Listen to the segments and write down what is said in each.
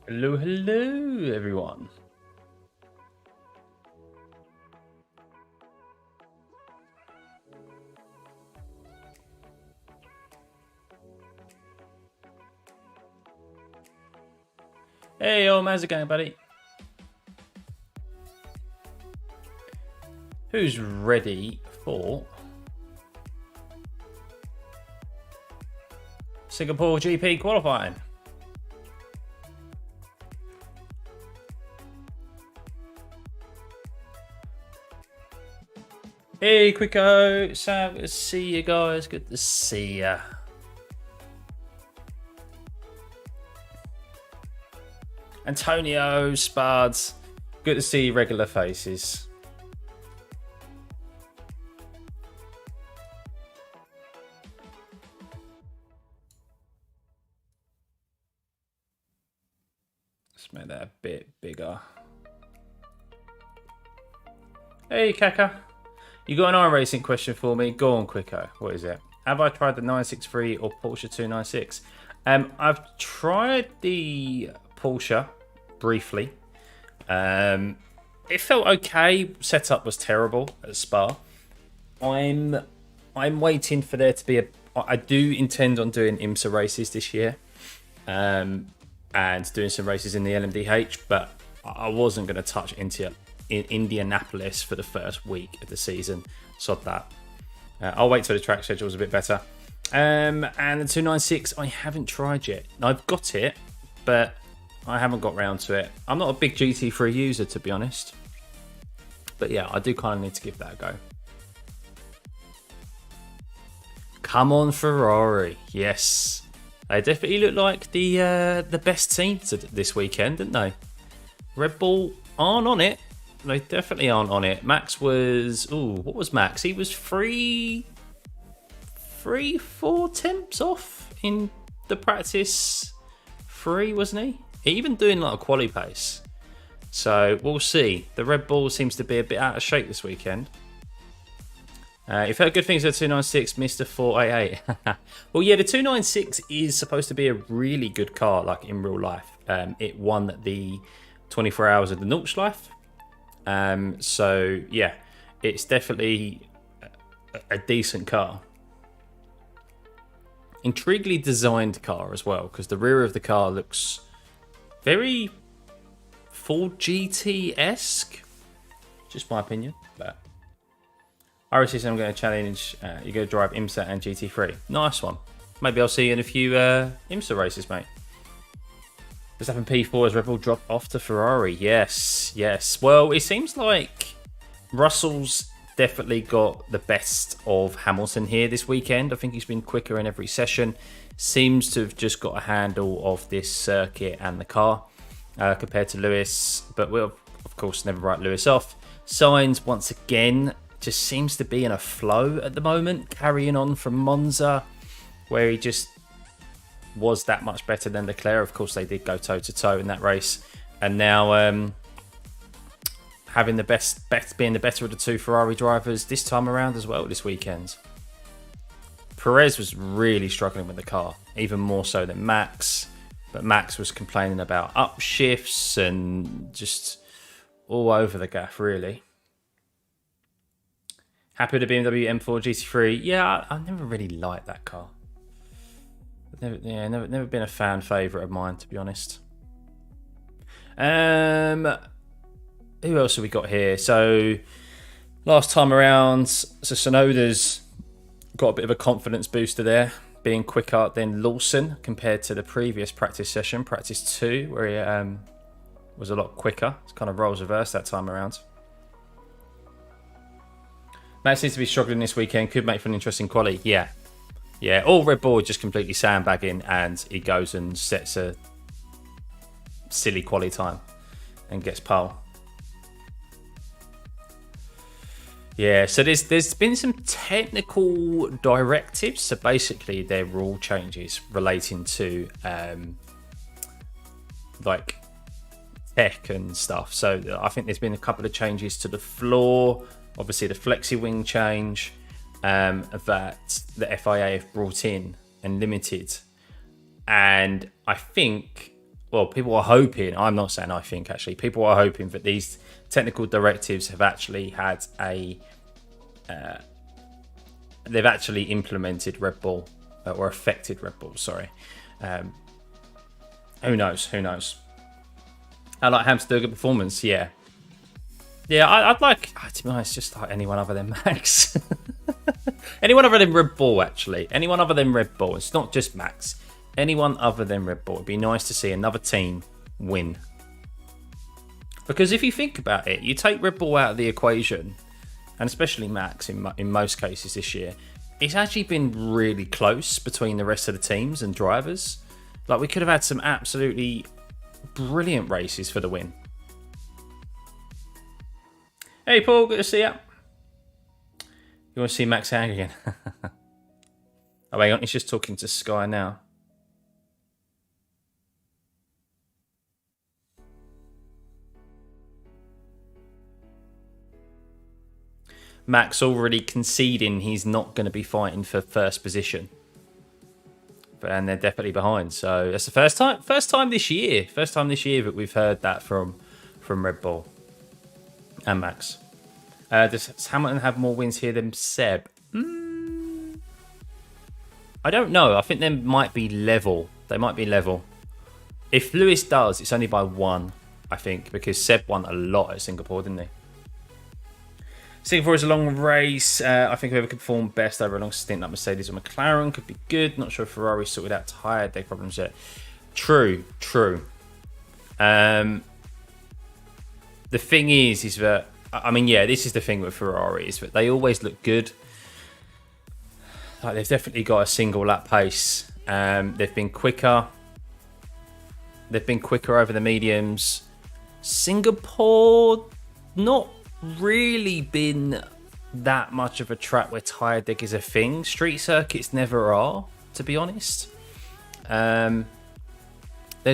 Hello, hello, everyone. Hey, how's it going, buddy? Who's ready for Singapore GP qualifying? Hey, Quicko, Sam, good to see you guys. Good to see ya. Antonio, Spuds, good to see regular faces. Let's make that a bit bigger. Hey, Kaka. You got an iRacing question for me? Go on, Quicko. What is it? Have I tried the 963 or Porsche 296? I've tried the Porsche briefly. It felt okay. Setup was terrible at Spa. I'm waiting for there to be a. I do intend on doing IMSA races this year, and doing some races in the LMDH, but I wasn't going to touch into in Indianapolis for the first week of the season. Sod that. I'll wait till the track schedule is a bit better. And the 296 I haven't tried yet. I've got it, but I haven't got round to it. I'm not a big GT3 user, to be honest. But yeah, I do kind of need to give that a go. Come on, Ferrari. Yes. They definitely look like the best team this weekend, didn't they? Red Bull aren't on it. They definitely aren't on it. Max was... Ooh, what was Max? He was 4 tenths off in the practice 3, wasn't he? Even doing like a quali pace. So we'll see. The Red Bull seems to be a bit out of shape this weekend. You've heard good things of the 296, Mr. 488. Well, yeah, the 296 is supposed to be a really good car, like in real life. It won the 24 hours of the Nordschleife. So yeah, it's definitely a decent car. Intriguingly designed car as well, because the rear of the car looks very Ford GT-esque. Just my opinion, but RSS, I'm going to challenge. You go drive IMSA and GT3. Nice one. Maybe I'll see you in a few IMSA races, mate. Verstappen P4 as Red Bull drop off to Ferrari. Yes, yes. Well, it seems like Russell's definitely got the best of Hamilton here this weekend. I think he's been quicker in every session. Seems to have just got a handle of this circuit and the car compared to Lewis. But we'll, of course, never write Lewis off. Sainz, once again, just seems to be in a flow at the moment, carrying on from Monza, where he just was that much better than Leclerc. Of course, they did go toe-to-toe in that race. And now having being the better of the two Ferrari drivers this time around as well this weekend. Perez was really struggling with the car, even more so than Max. But Max was complaining about upshifts and just all over the gaff, really. Happy with the BMW M4 GT3. Yeah, I never really liked that car. Never been a fan favourite of mine, to be honest. Who else have we got here? So, last time around, so Sonoda's got a bit of a confidence booster there, being quicker than Lawson compared to the previous practice session, practice 2, where he was a lot quicker. It's kind of roles reversed that time around. Max seems to be struggling this weekend. Could make for an interesting quali. Yeah. Yeah, all Red Bull just completely sandbagging, and he goes and sets a silly quali time and gets pole. Yeah, so there's been some technical directives. So basically, they're rule changes relating to like tech and stuff. So I think there's been a couple of changes to the floor. Obviously, the flexi wing change. That the FIA have brought in and limited, and I think well, people are hoping, I'm not saying I think actually, people are hoping that these technical directives have actually had they've actually implemented Red Bull, or affected Red Bull, sorry. Who knows? Who knows? I like Hamster do a good performance, yeah. Yeah, I'd like, to be honest, just like anyone other than Max. Anyone other than Red Bull, actually. Anyone other than Red Bull. It's not just Max. Anyone other than Red Bull. It'd be nice to see another team win. Because if you think about it, you take Red Bull out of the equation, and especially Max in most cases this year, it's actually been really close between the rest of the teams and drivers. Like, we could have had some absolutely brilliant races for the win. Hey, Paul, good to see you. You want to see Max Hang again? Oh, hang on, he's just talking to Sky now. Max already conceding he's not going to be fighting for first position. And they're definitely behind. So that's the first time this year that we've heard that from Red Bull and Max. Does Hamilton have more wins here than Seb? I don't know. I think they might be level. They might be level. If Lewis does, it's only by 1, I think, because Seb won a lot at Singapore, didn't he? Singapore is a long race. I think whoever could perform best over a long stint like Mercedes or McLaren could be good. Not sure if Ferrari sorted out tyre day problems yet. True. The thing is that, I mean, yeah, this is the thing with Ferrari, is that they always look good. Like, they've definitely got a single lap pace. They've been quicker. They've been quicker over the mediums. Singapore, not really been that much of a track where tyre deck is a thing. Street circuits never are, to be honest. There's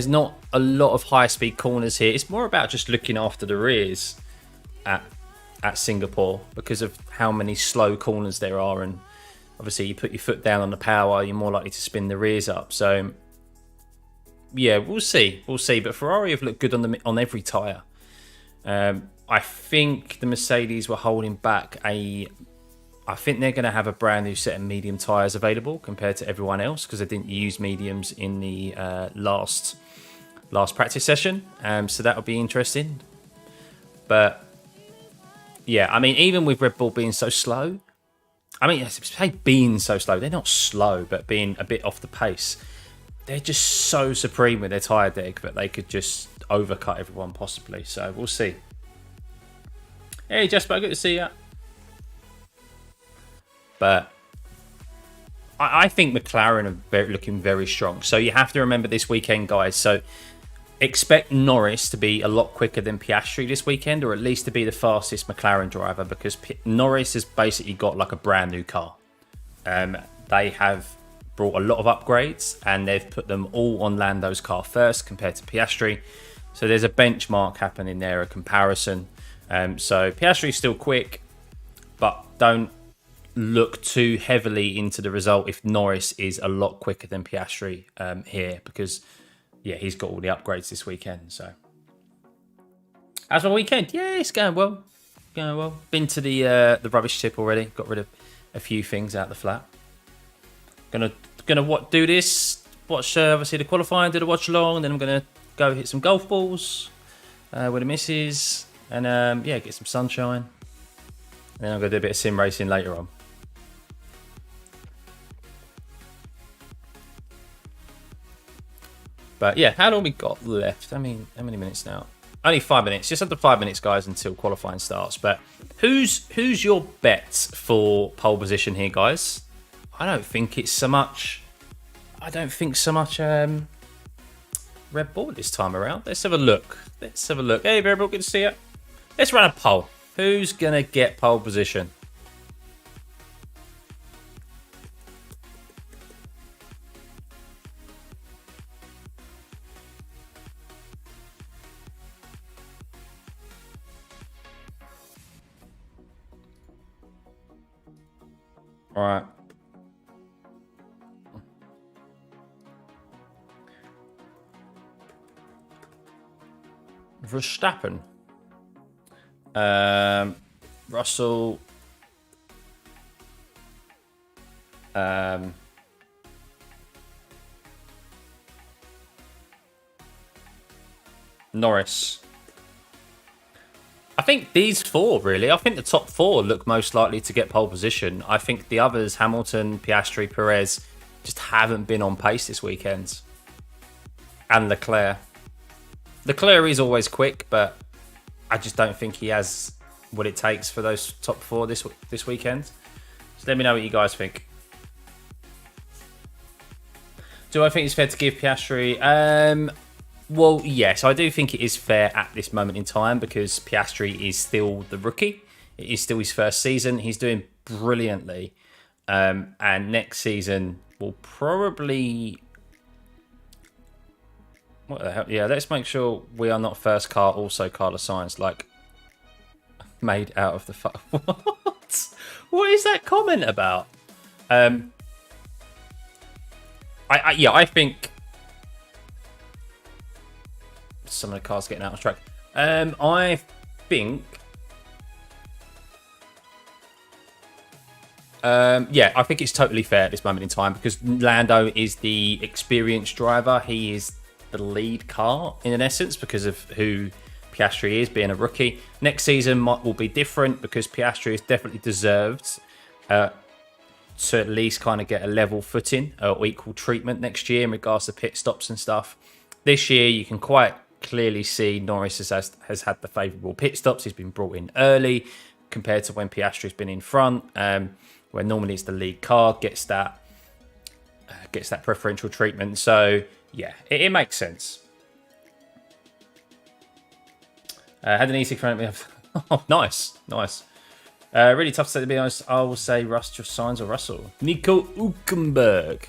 not a lot of high-speed corners here. It's more about just looking after the rears at Singapore because of how many slow corners there are, and obviously you put your foot down on the power, you're more likely to spin the rears up. So yeah, we'll see. But Ferrari have looked good on every tyre. I think the Mercedes were holding back I think they're going to have a brand new set of medium tyres available compared to everyone else because they didn't use mediums in the last practice session. So that'll be interesting. But yeah, I mean, even with Red Bull being so slow, I mean, say being so slow, they're not slow, but being a bit off the pace, they're just so supreme with their tyre deck that they could just overcut everyone possibly. So we'll see. Hey, Jasper, good to see you. But I think McLaren are looking very strong. So you have to remember this weekend, guys. So expect Norris to be a lot quicker than Piastri this weekend, or at least to be the fastest McLaren driver, because Norris has basically got like a brand new car. They have brought a lot of upgrades and they've put them all on Lando's car first compared to Piastri. So there's a benchmark happening there, a comparison. So Piastri's still quick, but don't look too heavily into the result if Norris is a lot quicker than Piastri here, because yeah, he's got all the upgrades this weekend. So how's my weekend? Yeah, it's going well. Been to the rubbish tip already. Got rid of a few things out the flat. Gonna do this. Watch obviously the qualifying, do the watch along, and then I'm gonna go hit some golf balls with the missus, and yeah, get some sunshine. And then I'm gonna do a bit of sim racing later on. But yeah, how long we got left? I mean, how many minutes now? Only 5 minutes. Just under 5 minutes, guys, until qualifying starts. But who's your bets for pole position here, guys? I don't think it's so much. Red Bull this time around. Let's have a look. Hey, Red Bull, good to see you. Let's run a poll. Who's gonna get pole position? All right. Verstappen. Russell. Norris. I think these four, really. I think the top four look most likely to get pole position. I think the others, Hamilton, Piastri, Perez, just haven't been on pace this weekend. And Leclerc. Leclerc is always quick, but I just don't think he has what it takes for those top four this weekend. So let me know what you guys think. Do I think it's fair to give Piastri? Well, yes, I do think it is fair at this moment in time because Piastri is still the rookie. It is still his first season. He's doing brilliantly. And next season will probably... What the hell? Yeah, let's make sure we are not first car, also Carlos Sainz, like made out of the... What? What is that comment about? I think... Some of the cars getting out of track. I think... I think it's totally fair at this moment in time because Lando is the experienced driver. He is the lead car in essence because of who Piastri is, being a rookie. Next season will be different because Piastri is definitely deserved to at least kind of get a level footing or equal treatment next year in regards to pit stops and stuff. This year, you can quite clearly see Norris has had the favourable pit stops. He's been brought in early compared to when Piastri's been in front, where normally it's the lead car gets that preferential treatment. So yeah, it makes sense. Had an easy front. Oh, nice. Really tough to be honest. I will say Sainz or Russell. Nico Hülkenberg.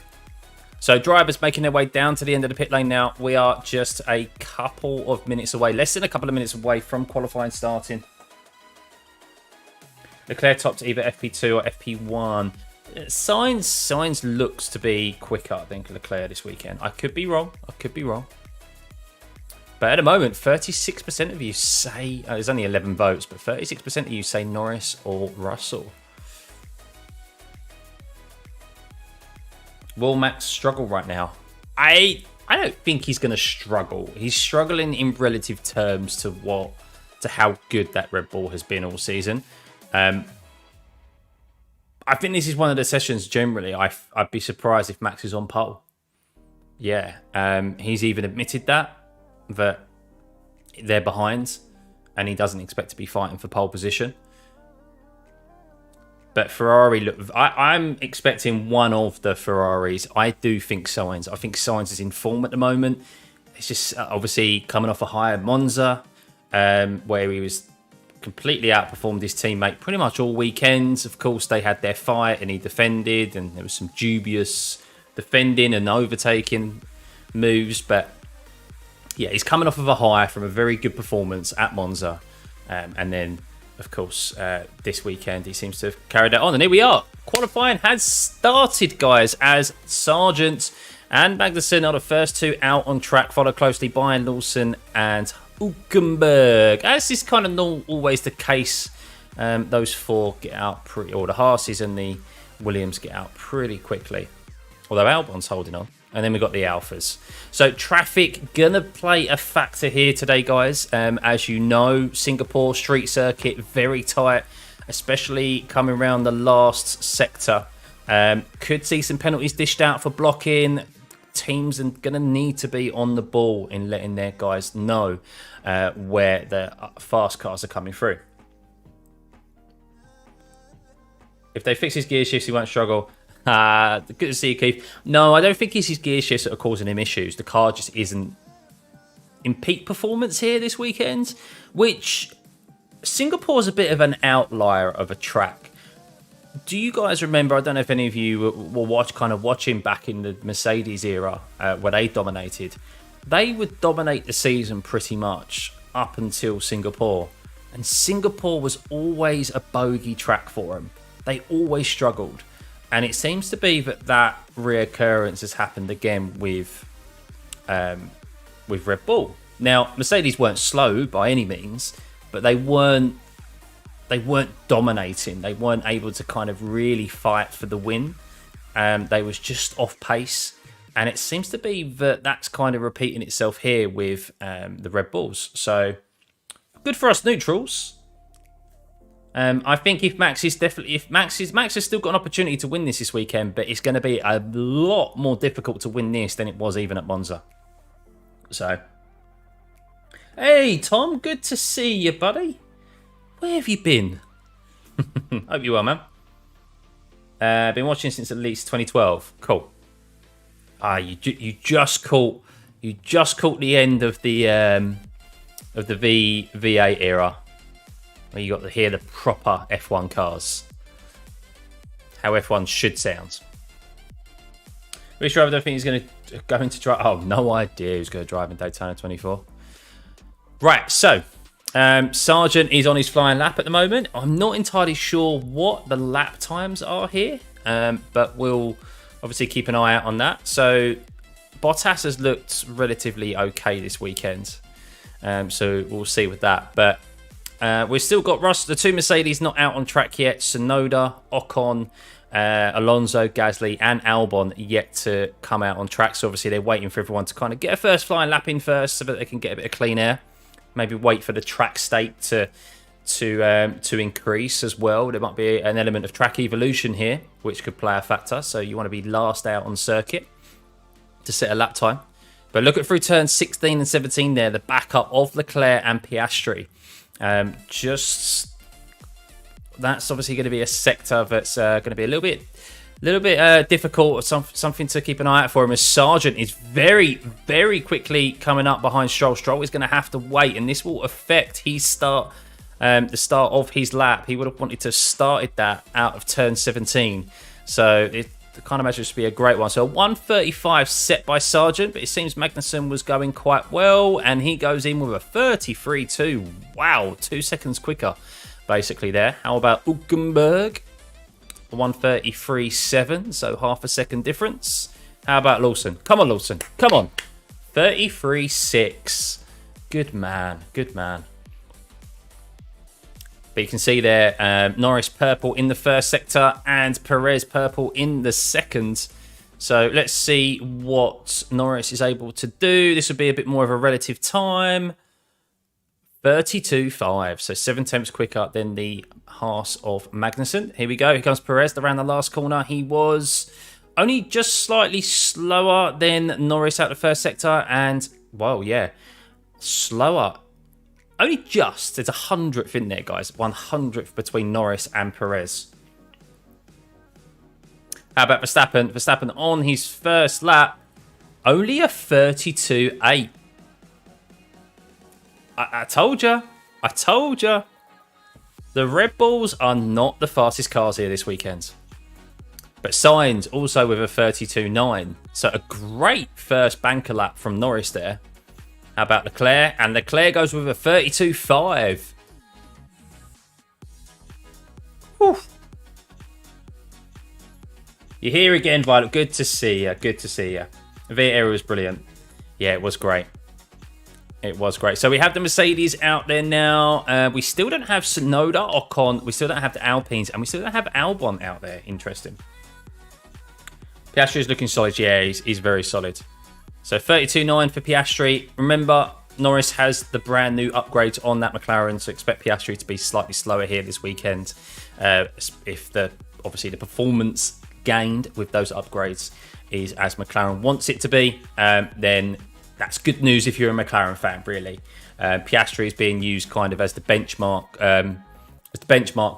So drivers making their way down to the end of the pit lane now. We are just a couple of minutes away, less than a couple of minutes away from qualifying starting. Leclerc topped either FP2 or FP1. Sainz looks to be quicker than Leclerc this weekend. I could be wrong. But at the moment, 36% of you say... there's only 11 votes, but 36% of you say Norris or Russell. Will Max struggle right now? I don't think he's going to struggle. He's struggling in relative terms to how good that Red Bull has been all season. I think this is one of the sessions generally I'd be surprised if Max is on pole. Yeah, he's even admitted that they're behind and he doesn't expect to be fighting for pole position. But Ferrari, look, I'm expecting one of the Ferraris. I do think Sainz. I think Sainz is in form at the moment. It's just obviously coming off a high at Monza, where he was completely outperformed his teammate pretty much all weekends. Of course, they had their fight and he defended, and there was some dubious defending and overtaking moves. But yeah, he's coming off of a high from a very good performance at Monza, and then. Of course, this weekend he seems to have carried that on. And here we are. Qualifying has started, guys, as Sargent and Magnussen are the first two out on track, followed closely by Lawson and Hülkenberg. As is kind of not always the case, those four get out pretty... Or the Haas's and the Williams get out pretty quickly. Although Albon's holding on. And then we've got the Alphas. So traffic going to play a factor here today, guys. As you know, Singapore street circuit, very tight, especially coming around the last sector. Could see some penalties dished out for blocking. Teams are going to need to be on the ball in letting their guys know where the fast cars are coming through. If they fix his gear shifts, he won't struggle. Good to see you, Keith. No, I don't think it's his gear shifts that are causing him issues. The car just isn't in peak performance here this weekend, which Singapore's a bit of an outlier of a track. Do you guys remember, I don't know if any of you were watching back in the Mercedes era where they dominated. They would dominate the season pretty much up until Singapore. And Singapore was always a bogey track for them. They always struggled. And it seems to be that reoccurrence has happened again with Red Bull. Now, Mercedes weren't slow by any means, but they weren't dominating. They weren't able to kind of really fight for the win. They was just off pace. And it seems to be that that's kind of repeating itself here with the Red Bulls. So, good for us neutrals. I think if Max has still got an opportunity to win this weekend, but it's going to be a lot more difficult to win this than it was even at Monza. So, hey Tom, good to see you, buddy. Where have you been? Hope you well, man. Been watching since at least 2012. Cool. You just caught the end of the VVA era, where you got to hear the proper F1 cars, how F1 should sound. Which driver do I think he's going to drive? Oh, no idea who's going to drive in Daytona 24. Right, so Sargent is on his flying lap at the moment. I'm not entirely sure what the lap times are here, but we'll obviously keep an eye out on that. So Bottas has looked relatively okay this weekend. So we'll see with that. But we've still got the two Mercedes not out on track yet. Tsunoda, Ocon, Alonso, Gasly and Albon yet to come out on track. So obviously they're waiting for everyone to kind of get a first flying lap in first so that they can get a bit of clean air. Maybe wait for the track state to increase as well. There might be an element of track evolution here, which could play a factor. So you want to be last out on circuit to set a lap time. But look at through turns 16 and 17 there, the backup of Leclerc and Piastri. That's obviously going to be a sector that's going to be a little bit difficult. Something to keep an eye out for him, as Sargent is very, very quickly coming up behind Stroll. Stroll is going to have to wait, and this will affect his start. The start of his lap. He would have wanted to started that out of turn 17. So I can't imagine this would be a great one. So 1:35 set by Sargent, but it seems Magnussen was going quite well, and he goes in with a 33.2. Wow, 2 seconds quicker, basically there. How about Hülkenberg? 1:33.7, so half a second difference. How about Lawson? Come on, Lawson. Come on. 33.6. Good man. Good man. But you can see there, Norris purple in the first sector and Perez purple in the second. So let's see what Norris is able to do. This would be a bit more of a relative time. 32.5, so 7 tenths quicker than the Haas of Magnussen. Here we go. Here comes Perez around the last corner. He was only just slightly slower than Norris out the first sector. And, well, yeah, slower. Only just. There's 100th in there, guys. 100th between Norris and Perez. How about Verstappen? Verstappen on his first lap. Only a 32.8. I told you. I told you. The Red Bulls are not the fastest cars here this weekend. But Sainz also with a 32.9. So a great first banker lap from Norris there. How about Leclerc? And Leclerc goes with a 32.5. Whew. You're here again, Violet. Good to see you. Good to see you. The area was brilliant. Yeah, it was great. It was great. So we have the Mercedes out there now. We still don't have Tsunoda, Ocon. We still don't have the Alpines. And we still don't have Albon out there. Interesting. Piastri is looking solid. Yeah, he's very solid. So 32.9 for Piastri. Remember, Norris has the brand new upgrades on that McLaren, so expect Piastri to be slightly slower here this weekend. If obviously the performance gained with those upgrades is as McLaren wants it to be, then that's good news if you're a McLaren fan, really. Piastri is being used kind of as the benchmark,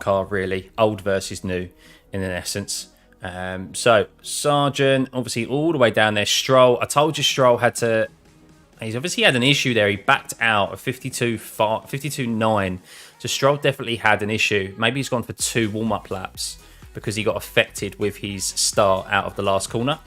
car, really, old versus new, in essence. So Sargent, obviously all the way down there. Stroll, I told you Stroll had to. He's obviously had an issue there. He backed out of 52.9. So Stroll definitely had an issue. Maybe he's gone for 2 warm-up laps because he got affected with his start out of the last corner.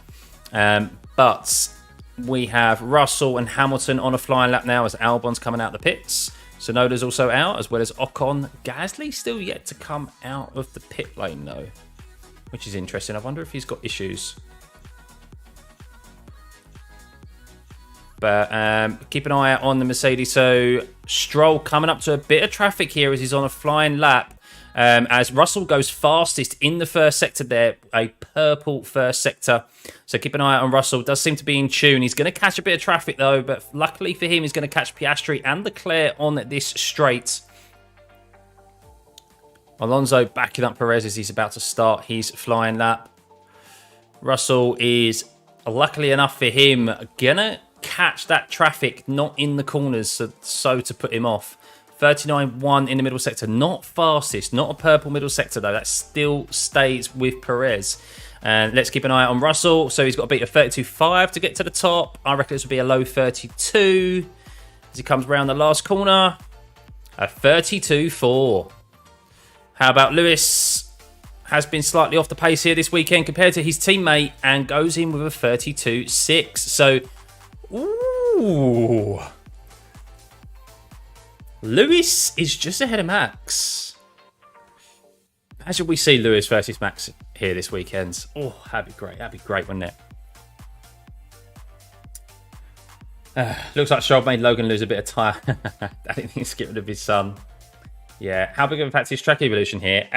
But we have Russell and Hamilton on a flying lap now as Albon's coming out the pits. Tsunoda's also out, as well as Ocon. Gasly still yet to come out of the pit lane, though, which is interesting. I wonder if he's got issues. But keep an eye out on the Mercedes. So Stroll coming up to a bit of traffic here as he's on a flying lap. As Russell goes fastest in the first sector there, a purple first sector. So keep an eye out on Russell. Does seem to be in tune. He's going to catch a bit of traffic though, but luckily for him, he's going to catch Piastri and Leclerc on this straight. Alonso backing up Perez as he's about to start his flying lap. Russell is, luckily enough for him, gonna catch that traffic, not in the corners, so to put him off. 39.1 in the middle sector, not fastest, not a purple middle sector though. That still stays with Perez. And let's keep an eye on Russell. So he's got to beat a 32.5 to get to the top. I reckon this will be a low 32 as he comes around the last corner. A 32.4. How about Lewis? Has been slightly off the pace here this weekend compared to his teammate and goes in with a 32.6. So, ooh. Lewis is just ahead of Max. Imagine we see Lewis versus Max here this weekend. Oh, that'd be great. That'd be great, wouldn't it? Looks like Stroll made Logan lose a bit of time. I think he's getting rid of his son. Yeah. How big of an impact is track evolution here?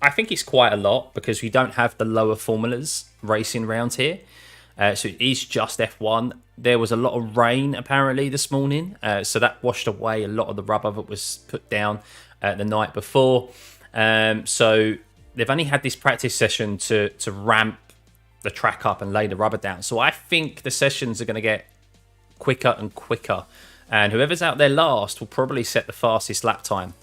I think it's quite a lot because we don't have the lower formulas racing around here. So it is just F1. There was a lot of rain apparently this morning. So that washed away a lot of the rubber that was put down the night before. So they've only had this practice session to ramp the track up and lay the rubber down. So I think the sessions are going to get quicker and quicker. And whoever's out there last will probably set the fastest lap time.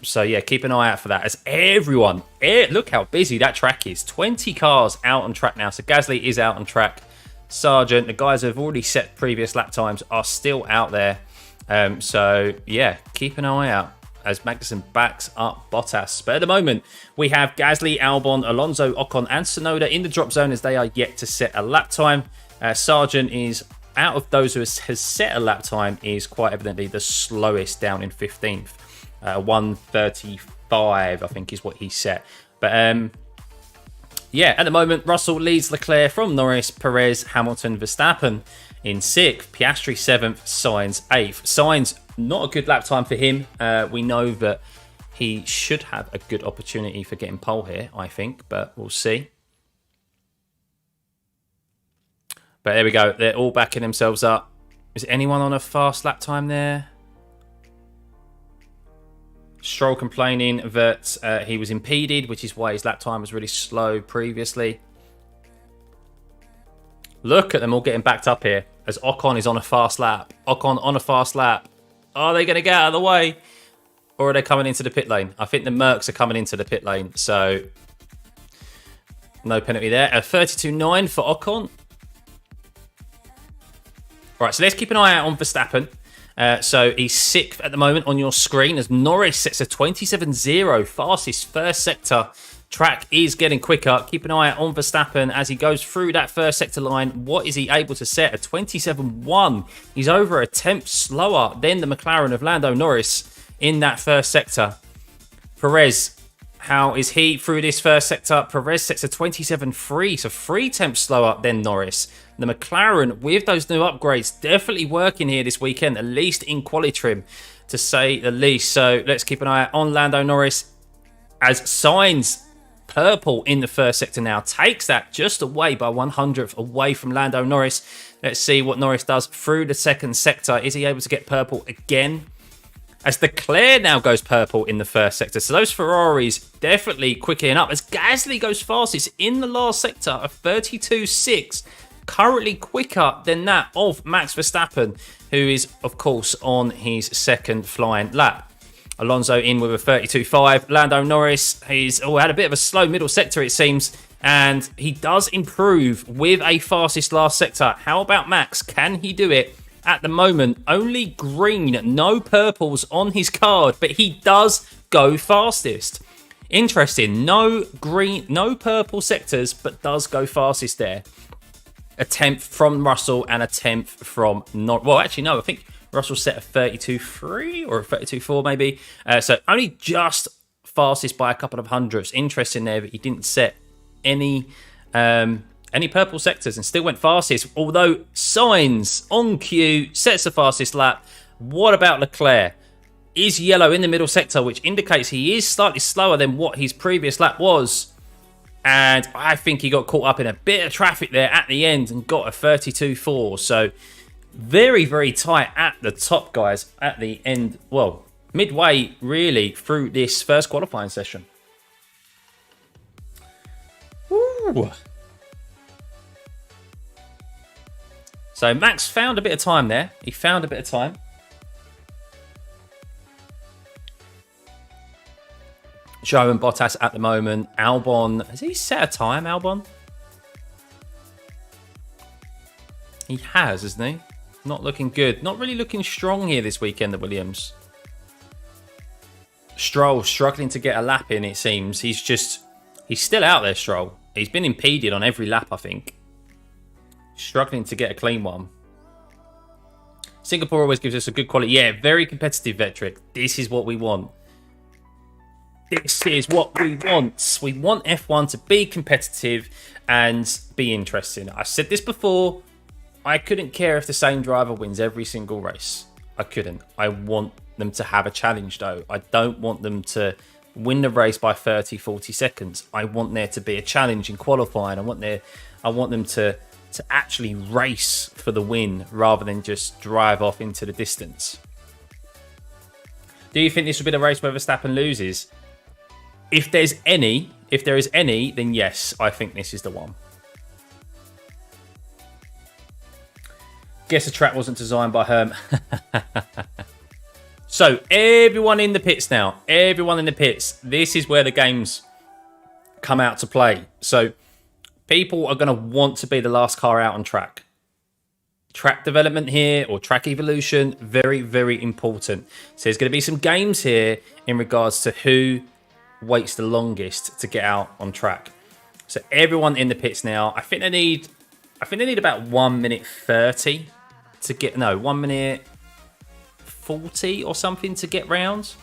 So yeah, keep an eye out for that. As everyone, look how busy that track is. 20 cars out on track now. So Gasly is out on track. Sargent, the guys who have already set previous lap times are still out there. So yeah, keep an eye out as Magnussen backs up Bottas. But at the moment, we have Gasly, Albon, Alonso, Ocon and Tsunoda in the drop zone as they are yet to set a lap time. Sargent is, out of those who has set a lap time, is quite evidently the slowest down in 15th. 1:35, I think, is what he set. But yeah, at the moment, Russell leads Leclerc from Norris, Perez, Hamilton, Verstappen in 6th, Piastri 7th, Sainz 8th. Sainz, not a good lap time for him. We know that he should have a good opportunity for getting pole here, I think, but we'll see. But there we go. They're all backing themselves up. Is anyone on a fast lap time there? Stroll complaining that he was impeded, which is why his lap time was really slow previously. Look at them all getting backed up here as Ocon is on a fast lap. Ocon on a fast lap. Are they going to get out of the way? Or are they coming into the pit lane? I think the Mercs are coming into the pit lane, so no penalty there. A 32.9 for Ocon. Right, so let's keep an eye out on Verstappen. So he's 6th at the moment on your screen as Norris sets a 27.0, fastest first sector. Track is getting quicker. Keep an eye out on Verstappen as he goes through that first sector line. What is he able to set? A 27.1. He's over a tenth slower than the McLaren of Lando Norris in that first sector. Perez, how is he through this first sector? Perez sets a 27.3, so 3 tenths slower than Norris. The McLaren, with those new upgrades, definitely working here this weekend, at least in quali trim, to say the least. So let's keep an eye on Lando Norris as Sainz, purple in the first sector now, takes that just away by 100th away from Lando Norris. Let's see what Norris does through the second sector. Is he able to get purple again? As Leclerc now goes purple in the first sector. So those Ferraris definitely quickening up as Gasly goes fastest in the last sector of 32.6. Currently quicker than that of Max Verstappen, who is, of course, on his second flying lap. Alonso in with a 32.5. Lando Norris, he's had a bit of a slow middle sector, it seems, and he does improve with a fastest last sector. How about Max? Can he do it? At the moment, only green, no purples on his card, but he does go fastest. Interesting. No green, no purple sectors, but does go fastest there. A 10th from Russell and a 10th from not. Well, actually, no. I think Russell set a 32.3 or a 32.4 maybe. So only just fastest by a couple of hundredths. Interesting there that he didn't set any any purple sectors and still went fastest. Although Sainz on cue sets the fastest lap. What about Leclerc? Is yellow in the middle sector, which indicates he is slightly slower than what his previous lap was. And I think he got caught up in a bit of traffic there at the end and got a 32.4. So very, very tight at the top, guys, at the end. Well, midway, really, through this first qualifying session. Ooh. So Max found a bit of time there. He found a bit of time. Joe and Bottas at the moment. Albon, has he set a time, Albon? He has, hasn't he? Not looking good. Not really looking strong here this weekend at Williams. Stroll struggling to get a lap in, it seems. He's still out there, Stroll. He's been impeded on every lap, I think. Struggling to get a clean one. Singapore always gives us a good quality. Yeah, very competitive, Vetric. This is what we want. This is what we want. We want F1 to be competitive and be interesting. I said this before. I couldn't care if the same driver wins every single race. I couldn't. I want them to have a challenge, though. I don't want them to win the race by 30, 40 seconds. I want there to be a challenge in qualifying. I want them to actually race for the win rather than just drive off into the distance. Do you think this will be the race where Verstappen loses? If there is any, then yes, I think this is the one. Guess the track wasn't designed by Herm. So, everyone in the pits now. Everyone in the pits. This is where the games come out to play. So, people are going to want to be the last car out on track. Track development here, or track evolution, very, very important. So, there's going to be some games here in regards to who waits the longest to get out on track. So everyone in the pits now. I think they need about 1 minute 30 to get 1 minute 40 or something to get round.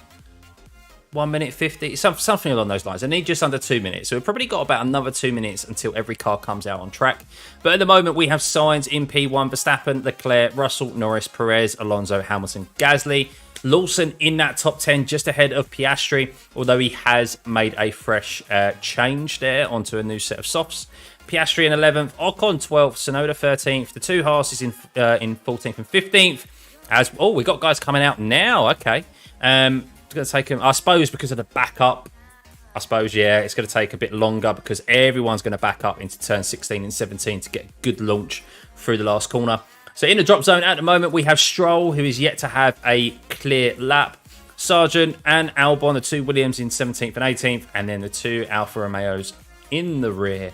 1 minute 50, something along those lines. They need just under 2 minutes. So we've probably got about another 2 minutes until every car comes out on track. But at the moment we have Sainz in P1, Verstappen, Leclerc, Russell, Norris, Perez, Alonso, Hamilton, Gasly. Lawson in that top 10, just ahead of Piastri, although he has made a fresh change there onto a new set of softs. Piastri in 11th, Ocon 12th, Tsunoda 13th, the two Haas in 14th and 15th. We got guys coming out now. Okay, it's going to take them, I suppose, because of the backup. I suppose, yeah, it's going to take a bit longer because everyone's going to back up into turn 16 and 17 to get a good launch through the last corner. So in the drop zone at the moment, we have Stroll, who is yet to have a clear lap. Sargent and Albon, the two Williams in 17th and 18th. And then the two Alfa Romeos in the rear,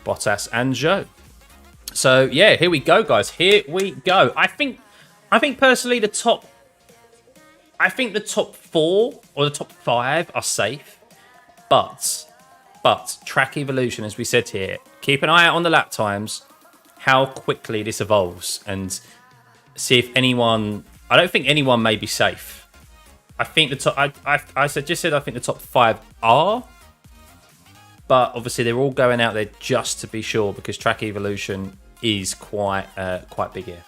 Bottas and Zhou. So yeah, here we go, guys. Here we go. I think personally the top 4 or the top 5 are safe. But track evolution, as we said here, keep an eye out on the lap times, how quickly this evolves, and see if anyone. I don't think anyone may be safe. I think the top. I just said I think the top 5 are, but obviously they're all going out there just to be sure because track evolution is quite big here.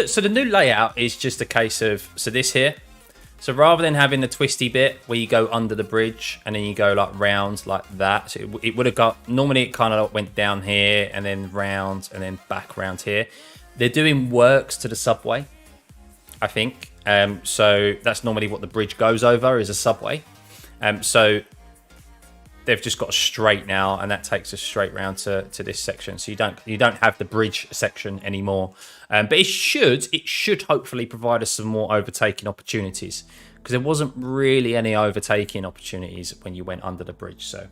So the new layout is just a case of this here. So rather than having the twisty bit where you go under the bridge and then you go like round like that, so it would have got, normally it kind of went down here and then round and then back round here. They're doing works to the subway, I think. So that's normally what the bridge goes over, is a subway. So they've just got a straight now, and that takes us straight round to this section. So you don't have the bridge section anymore. But it should hopefully provide us some more overtaking opportunities, because there wasn't really any overtaking opportunities when you went under the bridge. So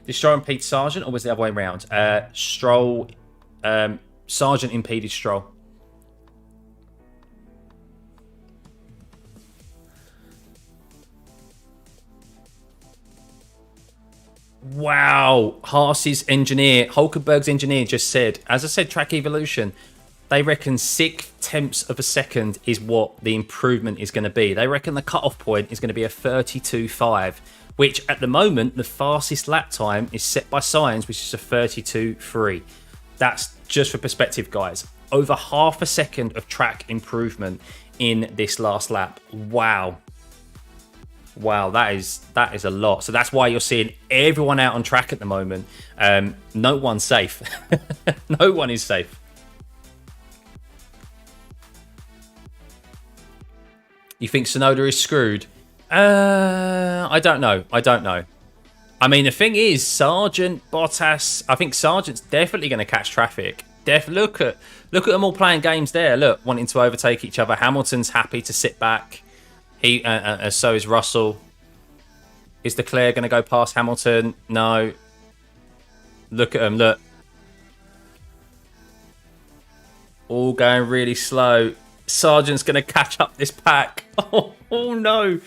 did Stroll impede Sargent, or was it the other way around? Sargent impeded Stroll. Wow, Haas's engineer, Hulkenberg's engineer just said, as I said, track evolution, they reckon 0.6 of a second is what the improvement is going to be. They reckon the cutoff point is going to be a 32.5, which at the moment, the fastest lap time is set by Science, which is a 32.3. That's just for perspective, guys. Over half a second of track improvement in this last lap. Wow. Wow, that is a lot. So that's why you're seeing everyone out on track at the moment. No one's safe. No one is safe. You think Tsunoda is screwed? I don't know. I mean, the thing is, Sargent, Bottas, I think Sargent's definitely going to catch traffic. Look at them all playing games there. Look, wanting to overtake each other. Hamilton's happy to sit back. So is Russell. Is Leclerc going to go past Hamilton? No. Look at them, look. All going really slow. Sargent's going to catch up this pack. Oh no.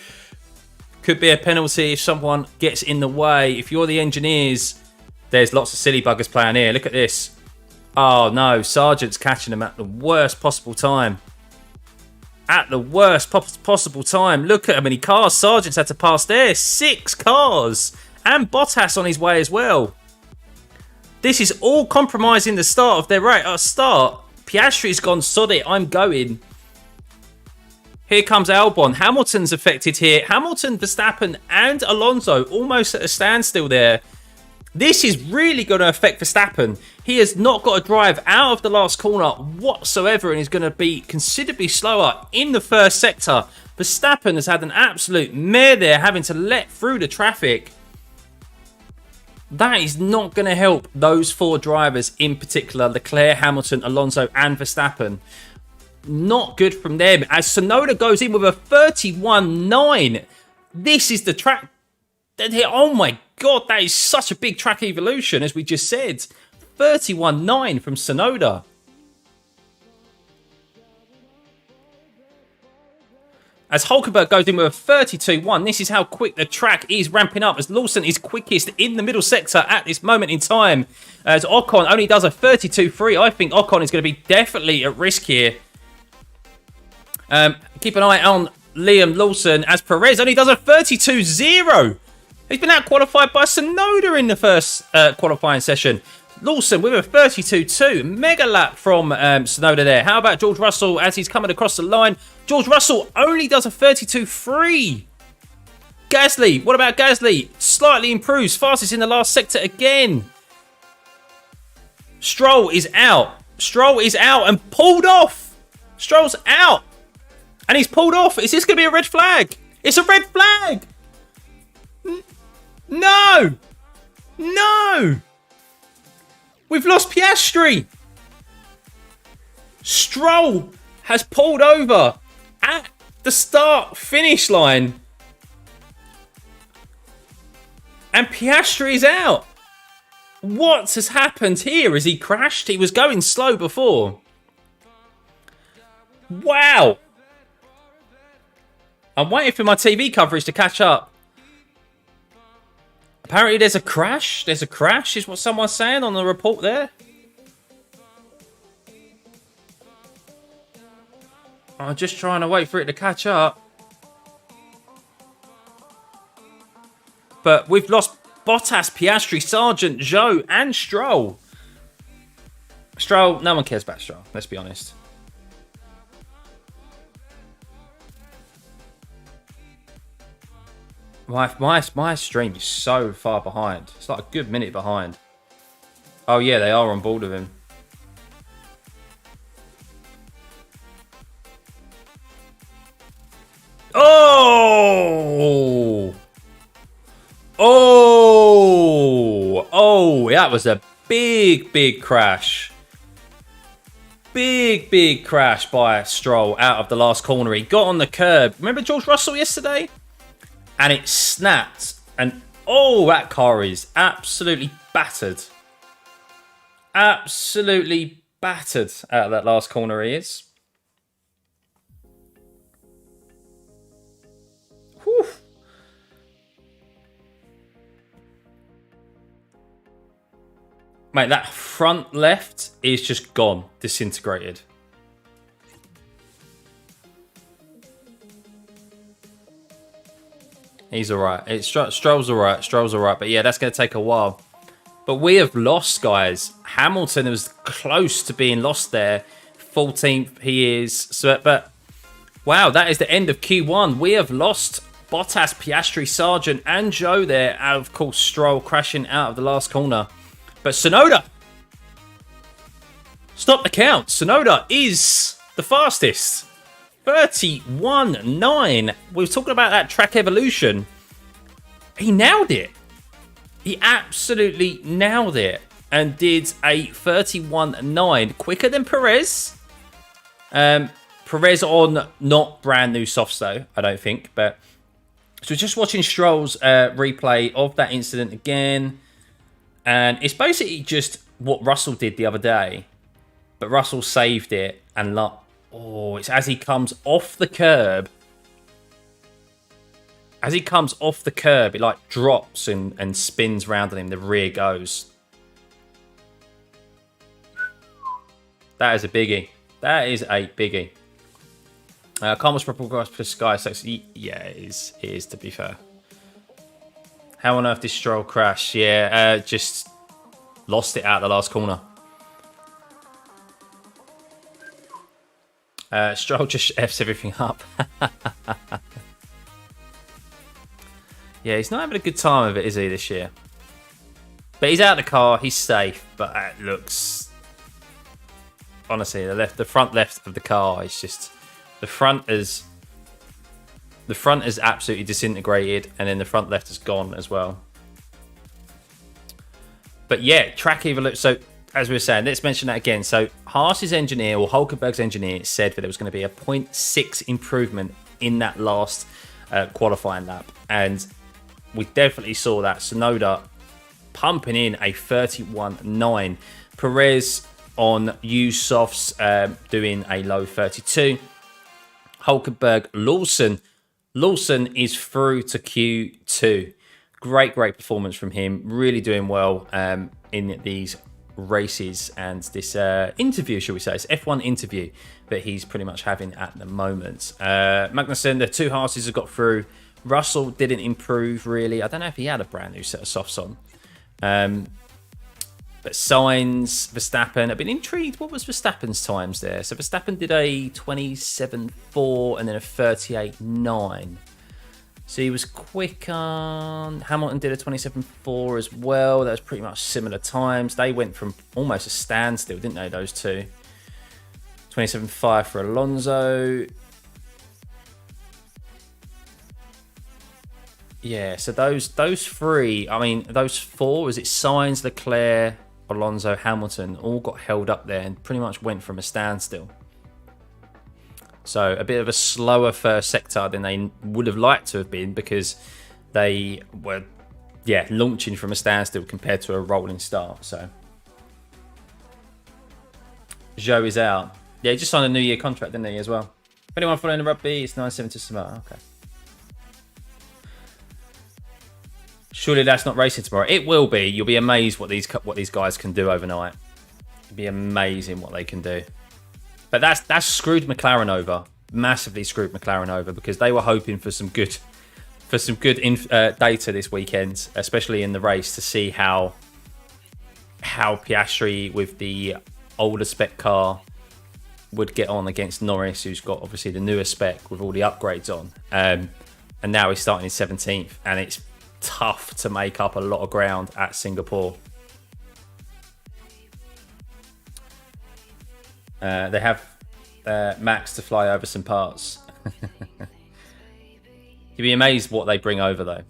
Could be a penalty if someone gets in the way. If you're the engineers, there's lots of silly buggers playing here. Look at this. Oh no, Sargent's catching them at the worst possible time. At the worst possible time. Look at how many cars Sargent's had to pass there. 6 cars. And Bottas on his way as well. This is all compromising the start of their race. Start. Piastri's gone, sod it, I'm going. Here comes Albon. Hamilton's affected here. Hamilton, Verstappen and Alonso almost at a standstill there. This is really going to affect Verstappen. He has not got a drive out of the last corner whatsoever and is going to be considerably slower in the first sector. Verstappen has had an absolute mare there, having to let through the traffic. That is not going to help those 4 drivers in particular, Leclerc, Hamilton, Alonso and Verstappen. Not good from them as Tsunoda goes in with a 31.9. This is the track. Oh my God, that is such a big track evolution, as we just said. 31.9 from Tsunoda. As Hulkenberg goes in with a 32.1, this is how quick the track is ramping up, as Lawson is quickest in the middle sector at this moment in time. As Ocon only does a 32.3, I think Ocon is going to be definitely at risk here. Keep an eye on Liam Lawson, as Perez only does a 32.0. He's been out-qualified by Tsunoda in the first qualifying session. Lawson with a 32.2. Mega lap from Tsunoda there. How about George Russell as he's coming across the line? George Russell only does a 32.3. Gasly. What about Gasly? Slightly improves. Fastest in the last sector again. Stroll is out. Stroll is out and pulled off. Stroll's out. And he's pulled off. Is this going to be a red flag? It's a red flag. No. No. We've lost Piastri. Stroll has pulled over at the start-finish line. And Piastri is out. What has happened here? Has he crashed? He was going slow before. Wow. I'm waiting for my TV coverage to catch up. Apparently there's a crash. There's a crash is what someone's saying on the report there. I'm just trying to wait for it to catch up. But we've lost Bottas, Piastri, Sargent, Zhou and Stroll. Stroll, no one cares about Stroll, let's be honest. My stream is so far behind. It's like a good minute behind. Oh yeah, they are on board with him. Oh! Oh! Oh, that was a big crash. Big crash by Stroll out of the last corner. He got on the curb. Remember George Russell yesterday? And it snapped. And oh, that car is absolutely battered. Absolutely battered out of that last corner he is. Whew. Mate, that front left is just gone. Disintegrated. He's all right. Stroll's all right. Stroll's all right. But yeah, that's going to take a while. But we have lost, guys. Hamilton was close to being lost there. 14th he is. So, but wow, that is the end of Q1. We have lost Bottas, Piastri, Sargent, and Joe there. And of course, Stroll crashing out of the last corner. But Tsunoda, stop the count. Tsunoda is the fastest. 31.9. We were talking about that track evolution. He nailed it. He absolutely nailed it and did a 31.9, quicker than Perez. Perez on not brand new softs though, I don't think. But so just watching Stroll's replay of that incident again, and it's basically just what Russell did the other day, but Russell saved it and it's as he comes off the curb. As he comes off the curb, it like drops and spins round on him. The rear goes. That is a biggie. That is a biggie. Carmel's purple grass plus Sky 6. Yeah, it is to be fair. How on earth did Stroll crash? Yeah, just lost it out the last corner. Stroll just F's everything up. Yeah, he's not having a good time of it, is he, this year? But he's out of the car, he's safe, but that looks... Honestly, the front left of the car is just... The front is absolutely disintegrated, and then the front left is gone as well. But yeah, track evolution. So, as we were saying, let's mention that again. So, Haas's engineer, or Hulkenberg's engineer, said that there was going to be a 0.6 improvement in that last qualifying lap. And we definitely saw that. Tsunoda pumping in a 31.9. Perez on used softs doing a low 32. Hulkenberg, Lawson is through to Q2. Great performance from him. Really doing well in these races and this interview, shall we say. It's F1 interview that he's pretty much having at the moment. Magnussen, the two Haases have got through. Russell didn't improve, really. I don't know if he had a brand new set of softs on. But Sainz, Verstappen, I've been intrigued. What was Verstappen's times there? So Verstappen did a 27.4 and then a 38.9. So he was quick on... Hamilton did a 27.4 as well. That was pretty much similar times. They went from almost a standstill, didn't they, those two? 27.5 for Alonso. Yeah, so those three, I mean, those four, was it Sainz, Leclerc, Alonso, Hamilton, all got held up there and pretty much went from a standstill. So a bit of a slower first sector than they would have liked to have been, because they were, launching from a standstill compared to a rolling start. So Joe is out. Yeah, he just signed a New Year contract, didn't he, as well? If anyone following the rugby, it's 9-7 to Samoa. Okay. Surely that's not racing tomorrow. It will be. You'll be amazed what these guys can do overnight. It'll be amazing what they can do. But that's screwed McLaren over. Massively screwed McLaren over, because they were hoping for some good data this weekend, especially in the race, to see how Piastri with the older spec car would get on against Norris, who's got obviously the newer spec with all the upgrades on. And now he's starting in 17th, and it's tough to make up a lot of ground at Singapore. They have Max to fly over some parts. You'd be amazed what they bring over, though.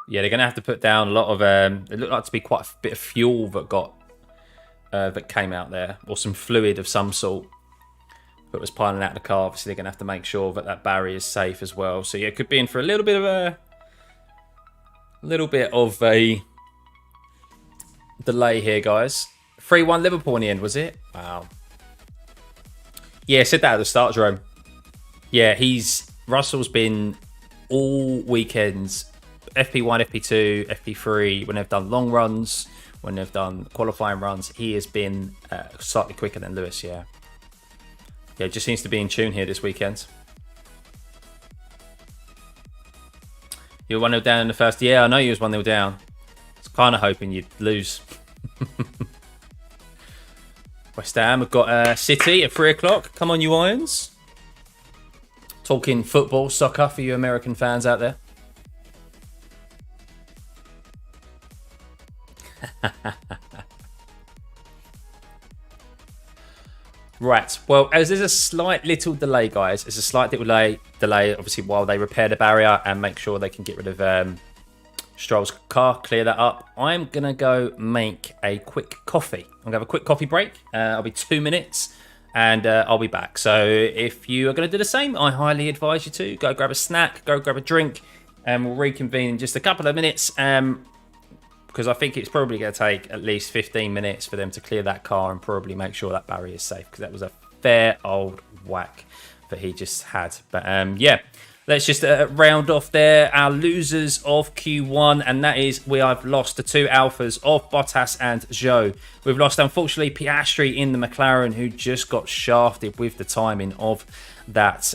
Yeah, they're going to have to put down a lot of... it looked like to be quite a bit of fuel that came out there, or some fluid of some sort that was piling out of the car. Obviously, they're going to have to make sure that barrier is safe as well. So yeah, it could be in for a little bit of a delay here, guys. 3-1 Liverpool in the end, was it? Wow. Yeah, I said that at the start, Jerome. Yeah, Russell's been all weekends, FP1, FP2, FP3, when they've done long runs, when they've done qualifying runs, he has been slightly quicker than Lewis, yeah. Yeah, just seems to be in tune here this weekend. You were 1-0 down in the first. Yeah, I know you was 1-0 down. I was kind of hoping you'd lose. West Ham have got City at 3 o'clock. Come on, you Irons. Talking football, soccer for you American fans out there. Right, well, as there's a slight little delay, guys. There's a slight little delay, obviously, while they repair the barrier and make sure they can get rid of Stroll's car, clear that up. I'm going to go make a quick coffee. I'm going to have a quick coffee break. I'll be 2 minutes and I'll be back. So if you are going to do the same, I highly advise you to. Go grab a snack, go grab a drink, and we'll reconvene in just a couple of minutes. Because I think it's probably going to take at least 15 minutes for them to clear that car and probably make sure that barrier is safe, because that was a fair old whack that he just had. But yeah, let's just round off there our losers of Q1, and that is we have lost the 2 alphas of Bottas and Zhou. We've lost, unfortunately, Piastri in the McLaren, who just got shafted with the timing of that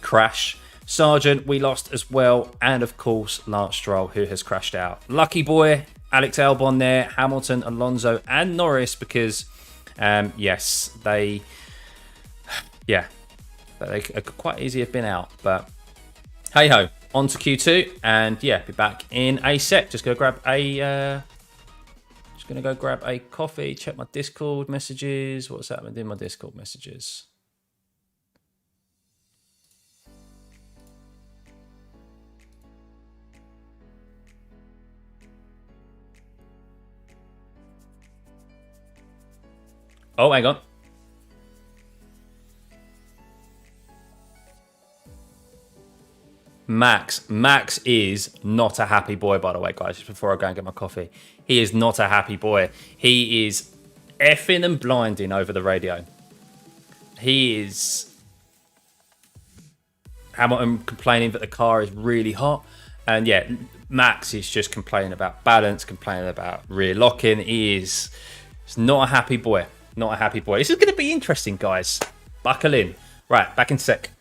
crash. Sargent, we lost as well, and of course Lance Stroll, who has crashed out. Lucky boy, Alex Albon there, Hamilton, Alonso, and Norris, because yes, they could quite easily have been out, but hey ho, on to Q2, and yeah, be back in a sec. Just gonna grab a coffee, check my Discord messages. What's happening in my Discord messages? Oh, hang on. Max is not a happy boy, by the way, guys, just before I go and get my coffee. He is not a happy boy. He is effing and blinding over the radio. He is... Hamilton complaining that the car is really hot. And yeah, Max is just complaining about balance, complaining about rear locking. He is... He's not a happy boy. Not a happy boy. This is going to be interesting, guys. Buckle in. Right, back in sec.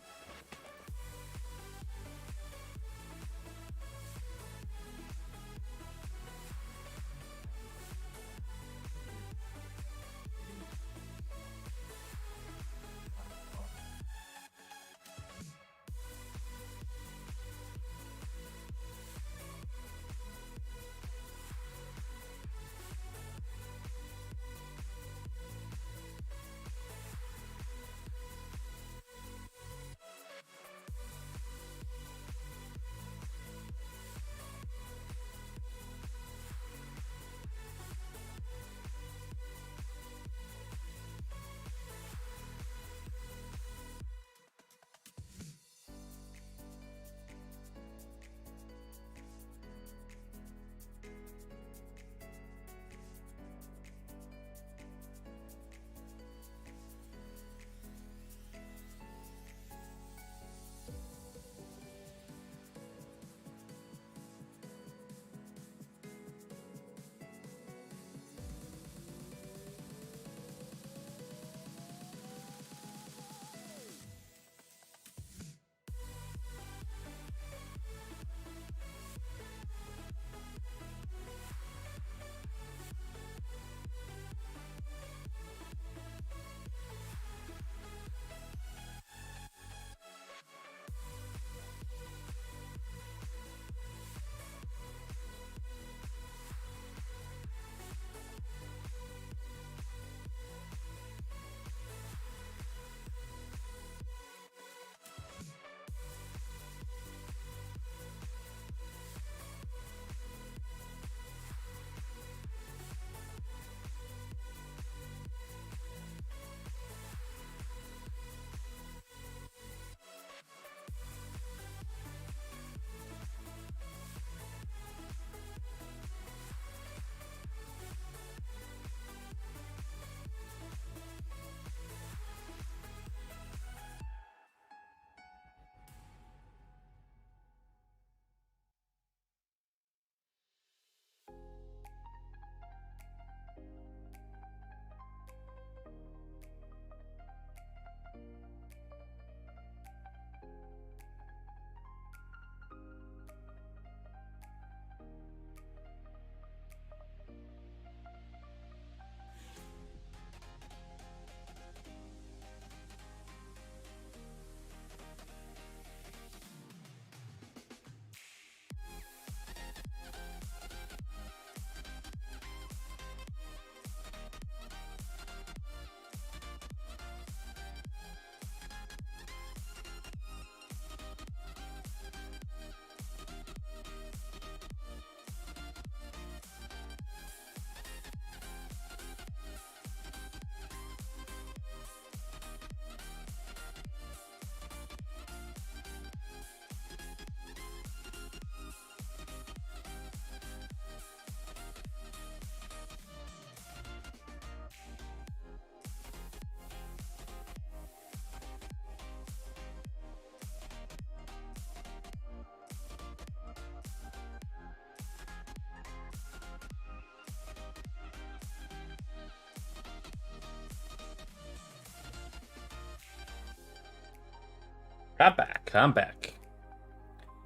I'm back. I'm back.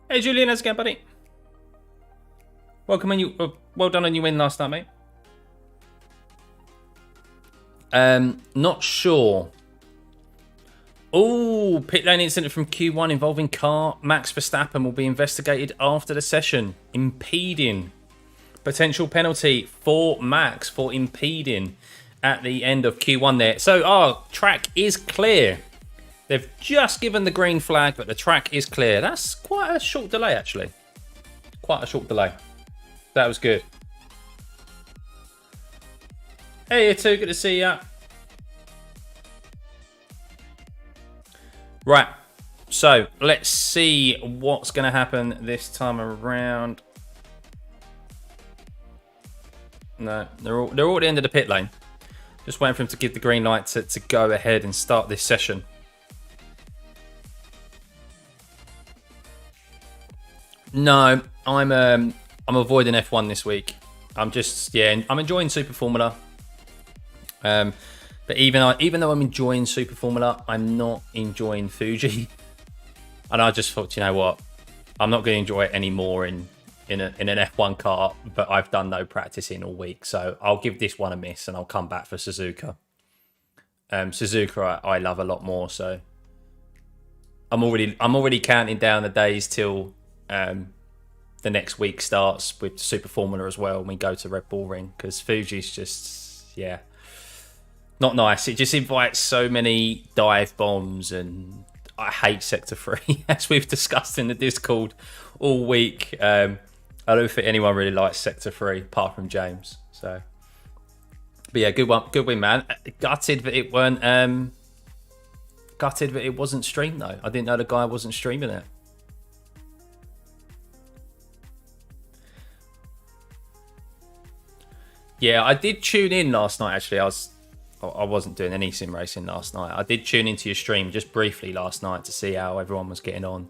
Hey, Julian, how's it going, buddy? Welcome, and you. Well done on your win last night, mate. Not sure. Oh, pit lane incident from Q1 involving car. Max Verstappen will be investigated after the session, impeding. Potential penalty for Max for impeding at the end of Q1 there. So our track is clear. They've just given the green flag, but the track is clear. That's quite a short delay, actually. Quite a short delay. That was good. Hey, you two. Good to see ya. Right. So, let's see what's going to happen this time around. No, they're all at the end of the pit lane. Just waiting for him to give the green light to go ahead and start this session. No, I'm avoiding F1 this week. I'm enjoying Super Formula. But even though I'm enjoying Super Formula, I'm not enjoying Fuji. And I just thought, you know what, I'm not going to enjoy it anymore in an F1 car. But I've done no practicing all week, so I'll give this one a miss and I'll come back for Suzuka. Suzuka I love a lot more, so I'm already counting down the days till the next week starts with Super Formula as well, and we go to Red Bull Ring, because Fuji's just, yeah, not nice. It just invites so many dive bombs, and I hate Sector 3, as we've discussed in the Discord all week. I don't think anyone really likes Sector 3, apart from James. So, but yeah, good win, man. Gutted that it wasn't streamed though. I didn't know the guy wasn't streaming it. Yeah, I did tune in last night. Actually, I wasn't doing any sim racing last night. I did tune into your stream just briefly last night to see how everyone was getting on,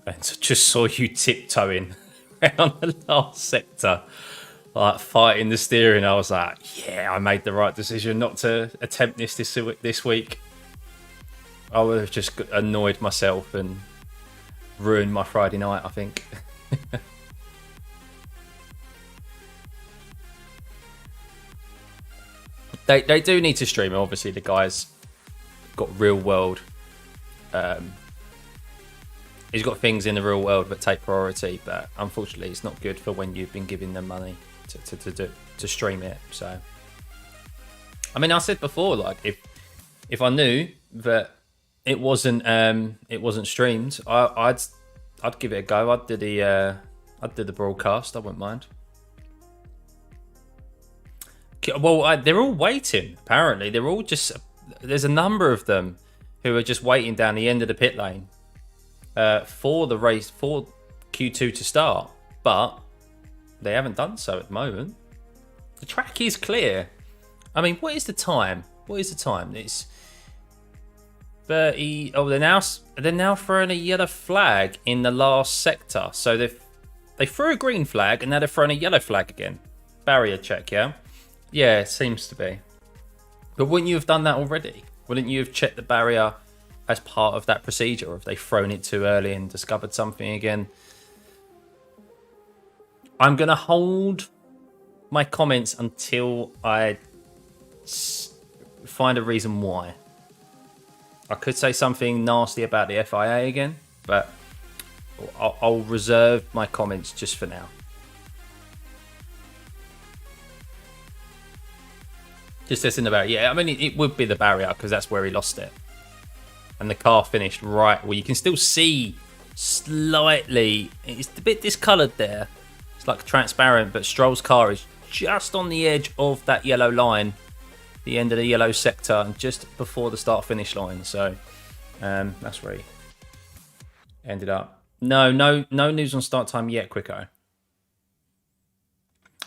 and just saw you tiptoeing around the last sector, like fighting the steering. I was like, yeah, I made the right decision not to attempt this week. I would have just annoyed myself and ruined my Friday night, I think. They do need to stream it. Obviously, the guys got real world. He's got things in the real world that take priority, but unfortunately, it's not good for when you've been giving them money to stream it. So, I mean, I said before, like if I knew that it wasn't streamed, I'd give it a go. I'd do the broadcast. I wouldn't mind. Well, they're all waiting. Apparently, they're all just. There's a number of them who are just waiting down the end of the pit lane for the race, for Q2 to start, but they haven't done so at the moment. The track is clear. I mean, what is the time? It's 30. Oh, they're now throwing a yellow flag in the last sector. So they threw a green flag and now they're throwing a yellow flag again. Barrier check, yeah. Yeah, it seems to be. But wouldn't you have done that already? Wouldn't you have checked the barrier as part of that procedure? Or have they thrown it too early and discovered something again? I'm going to hold my comments until I find a reason why. I could say something nasty about the FIA again, but I'll reserve my comments just for now. Just listening about it. Yeah, I mean, it would be the barrier because that's where he lost it. And the car finished right. Well, you can still see slightly. It's a bit discoloured there. It's like transparent, but Stroll's car is just on the edge of that yellow line, the end of the yellow sector, and just before the start-finish line. So that's where he ended up. No news on start time yet, Quicko.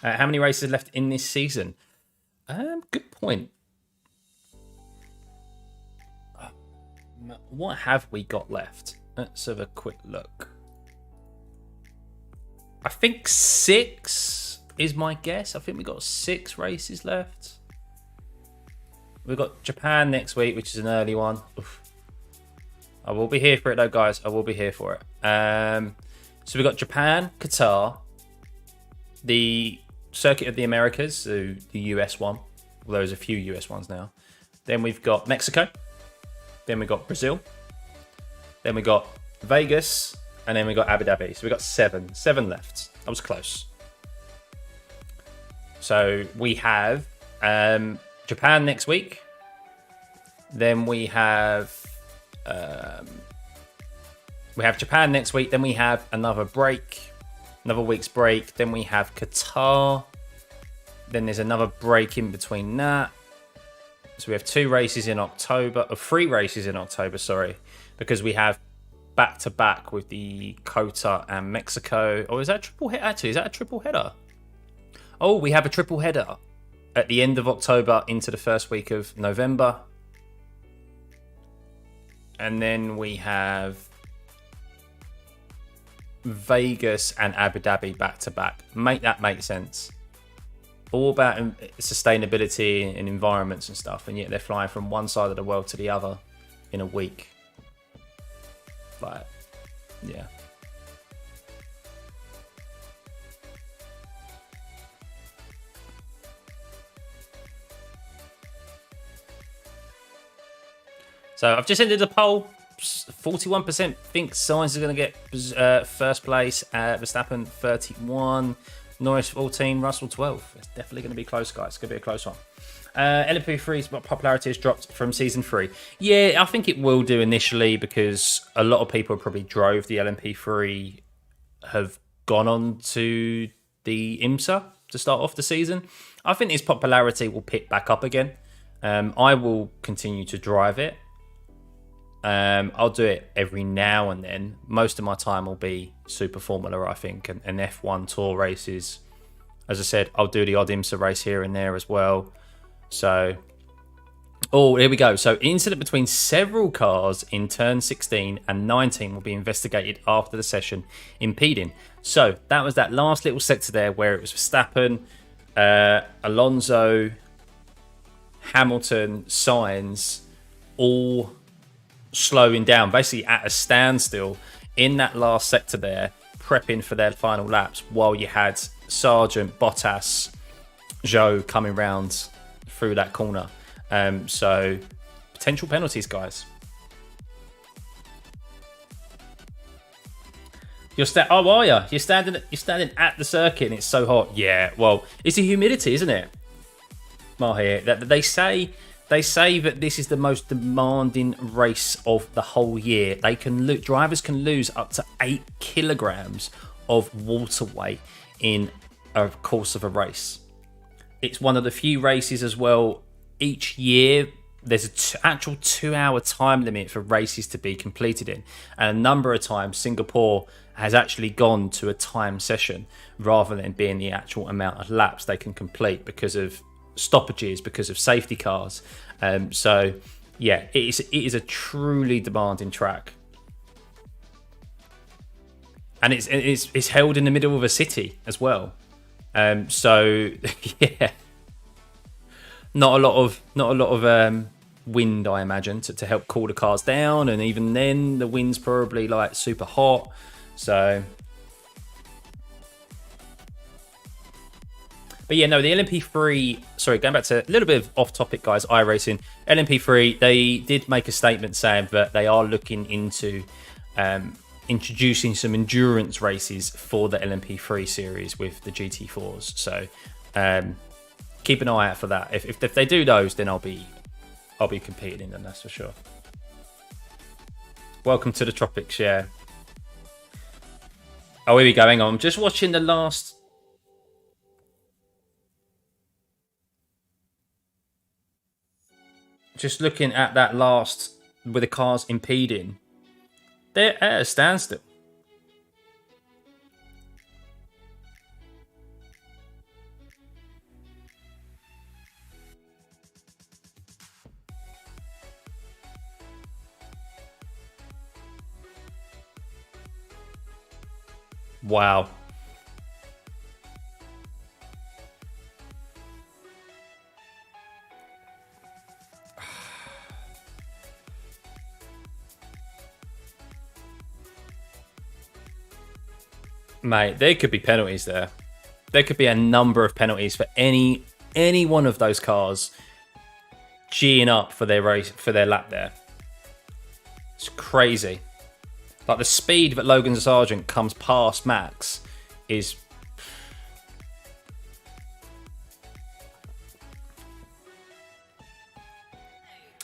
How many races left in this season? Good point. What have we got left? Let's have a quick look. I think 6 is my guess. I think we got 6 races left. We've got Japan next week, which is an early one. Oof. I will be here for it though, guys. I will be here for it. So we got Japan, Qatar, the Circuit of the Americas, so the US one. Well, there's a few US ones now. Then we've got Mexico. Then we got Brazil. Then we got Vegas, and then we got Abu Dhabi. So we got seven left. That was close. So we have Japan next week. Then we have Japan next week. Then we have another week's break. Then we have Qatar. Then there's another break in between that. So we have 3 races in October, sorry, because we have back-to-back with the Kota and Mexico. Oh, is that a triple header? Actually, is that a triple header? Oh, we have a triple header at the end of October into the first week of November. And then we have Vegas and Abu Dhabi back-to-back. Make that make sense. All about sustainability and environments and stuff, and yet they're flying from one side of the world to the other in a week. Like, yeah. So I've just ended a poll. 41% think Sainz is going to get first place. Verstappen 31. Norris 14, Russell 12. It's definitely going to be close, guys. It's going to be a close one. LMP3's popularity has dropped from season 3. Yeah, I think it will do initially because a lot of people who probably drove the LMP3 have gone on to the IMSA to start off the season. I think its popularity will pick back up again. I will continue to drive it. I'll do it every now and then. Most of my time will be Super Formula, I think, and F1 Tour races. As I said, I'll do the odd IMSA race here and there as well. So, oh, here we go. So, incident between several cars in turn 16 and 19 will be investigated after the session, impeding. So, that was that last little sector there where it was Verstappen, Alonso, Hamilton, Sainz, all slowing down, basically at a standstill in that last sector there, prepping for their final laps, while you had Sargent, Bottas, Zhou coming round through that corner. So potential penalties, guys. Oh, are you? You're standing at the circuit and it's so hot. Yeah, well, it's the humidity, isn't it, Mahir? That they say that this is the most demanding race of the whole year. Drivers can lose up to 8 kilograms of water weight in a course of a race. It's one of the few races as well. Each year, there's an actual 2-hour time limit for races to be completed in. And a number of times, Singapore has actually gone to a time session rather than being the actual amount of laps they can complete because of stoppages, because of safety cars. So yeah, it is a truly demanding track, and it's held in the middle of a city as well. So yeah, not a lot of wind, I imagine, to help cool the cars down, and even then the wind's probably like super hot. So but yeah, no, the LMP3, sorry, going back to a little bit of off topic, guys, iRacing, LMP3, they did make a statement saying that they are looking into introducing some endurance races for the LMP3 series with the GT4s. So keep an eye out for that. If they do those, then I'll be competing in them, that's for sure. Welcome to the tropics, yeah. Oh, here we go, hang on. I'm just watching the last... Just looking at that last with the cars impeding, they're at a standstill. Wow. Mate, there could be penalties there. There could be a number of penalties for any one of those cars G'ing up for their race, for their lap there. It's crazy. Like the speed that Logan Sargent comes past Max is...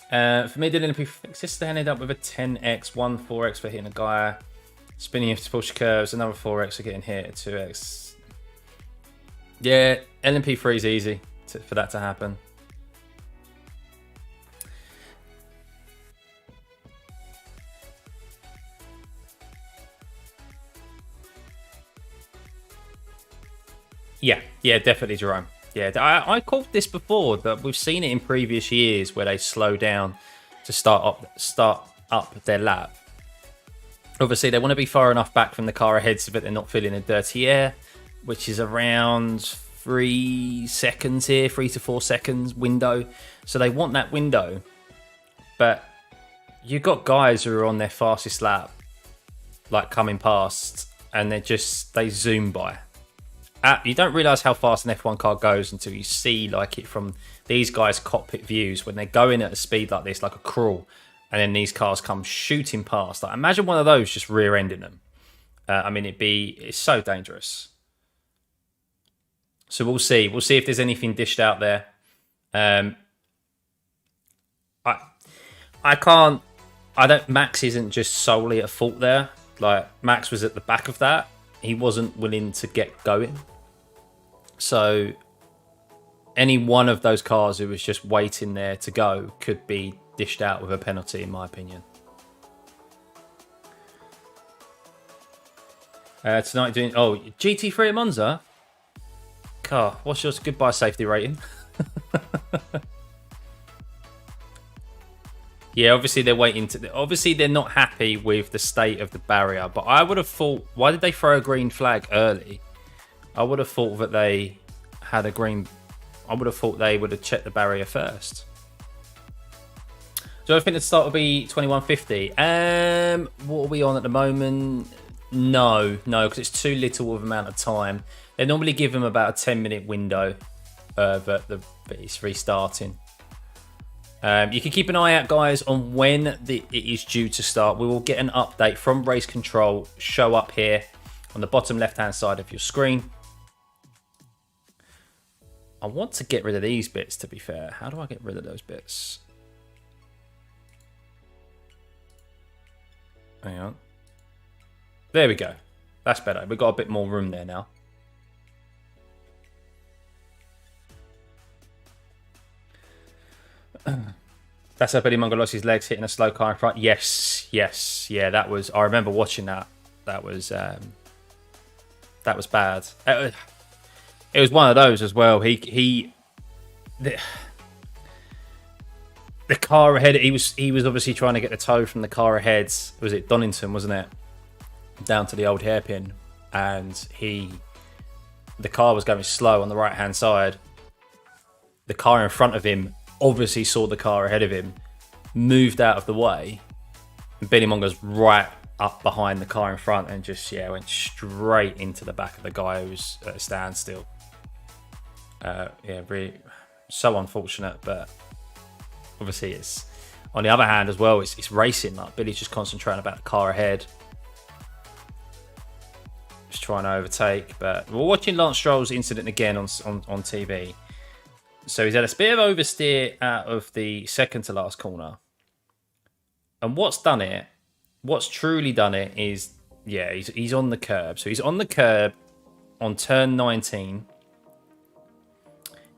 for me, did LMP just ended up with a 10x, 4x for hitting a guy, spinning into push curves, another 4x for getting hit, 2x. Yeah, LMP3 is easy for that to happen. Yeah, definitely, Jerome. Yeah, I called this before, that we've seen it in previous years where they slow down to start up their lap. Obviously, they want to be far enough back from the car ahead so that they're not feeling a dirty air, which is around 3 seconds here, 3 to 4 seconds window. So they want that window. But you've got guys who are on their fastest lap, like coming past, and they zoom by. You don't realise how fast an F1 car goes until you see like it from these guys' cockpit views when they're going at a speed like this, like a crawl, and then these cars come shooting past. Like, imagine one of those just rear-ending them. I mean, it's so dangerous. So we'll see. We'll see if there's anything dished out there. Max isn't just solely at fault there. Like, Max was at the back of that. He wasn't willing to get going. So any one of those cars who was just waiting there to go could be dished out with a penalty, in my opinion. Tonight doing... Oh, GT3 at Monza? Car, what's your goodbye safety rating? Yeah, obviously they're waiting to... Obviously they're not happy with the state of the barrier, but I would have thought... Why did they throw a green flag early? I would have thought that they had a green... I would have thought they would have checked the barrier first. Do I think the start will be 2150? What are we on at the moment? No, because it's too little of amount of time. They normally give them about a 10-minute window that it's restarting. You can keep an eye out, guys, on when it is due to start. We will get an update from race control show up here on the bottom left-hand side of your screen. I want to get rid of these bits, to be fair. How do I get rid of those bits? Hang on. There we go. That's better. We've got a bit more room there now. That's how Billy Mongolosi's legs hitting a slow car in front. Yes. Yeah, that was... I remember watching that. That was bad. It was one of those as well. The car ahead, he was obviously trying to get the toe from the car ahead. Was it Donington, wasn't it? Down to the old hairpin. And the car was going slow on the right-hand side. The car in front of him obviously saw the car ahead of him, moved out of the way, and Billy Mongo's right up behind the car in front and just, went straight into the back of the guy who was at a standstill. Really so unfortunate, but obviously it's... On the other hand as well, it's racing. Like, Billy's just concentrating about the car ahead. Just trying to overtake, but we're watching Lance Stroll's incident again on TV. So he's had a bit of oversteer out of the second to last corner. And what's truly done it is, he's on the curb. So he's on the curb on turn 19.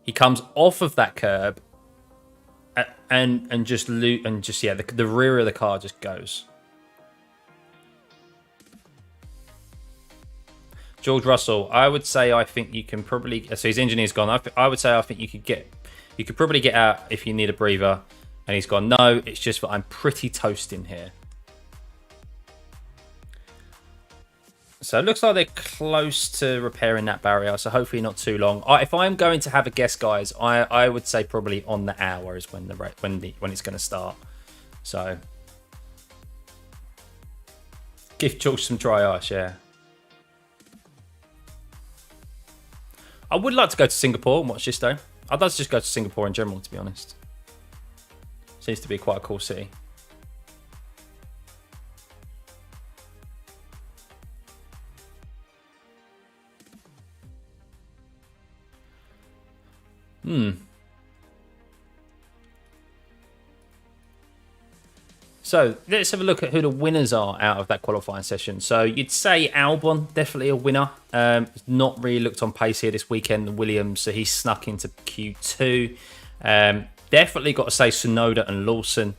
He comes off of that curb and the rear of the car just goes. George Russell, I would say I think you can probably... So his engineer's gone. I would say I think you could probably get out if you need a breather. And he's gone, no, it's just that I'm pretty toasting here. So it looks like they're close to repairing that barrier. So hopefully not too long. If I'm going to have a guess, guys, I would say probably on the hour is when it's going to start. So give George some dry ice, yeah. I would like to go to Singapore and watch this though. I'd like to just go to Singapore in general, to be honest. Seems to be quite a cool city. So let's have a look at who the winners are out of that qualifying session. So you'd say Albon, definitely a winner. Not really looked on pace here this weekend. Williams, so he snuck into Q2. Definitely got to say Tsunoda and Lawson.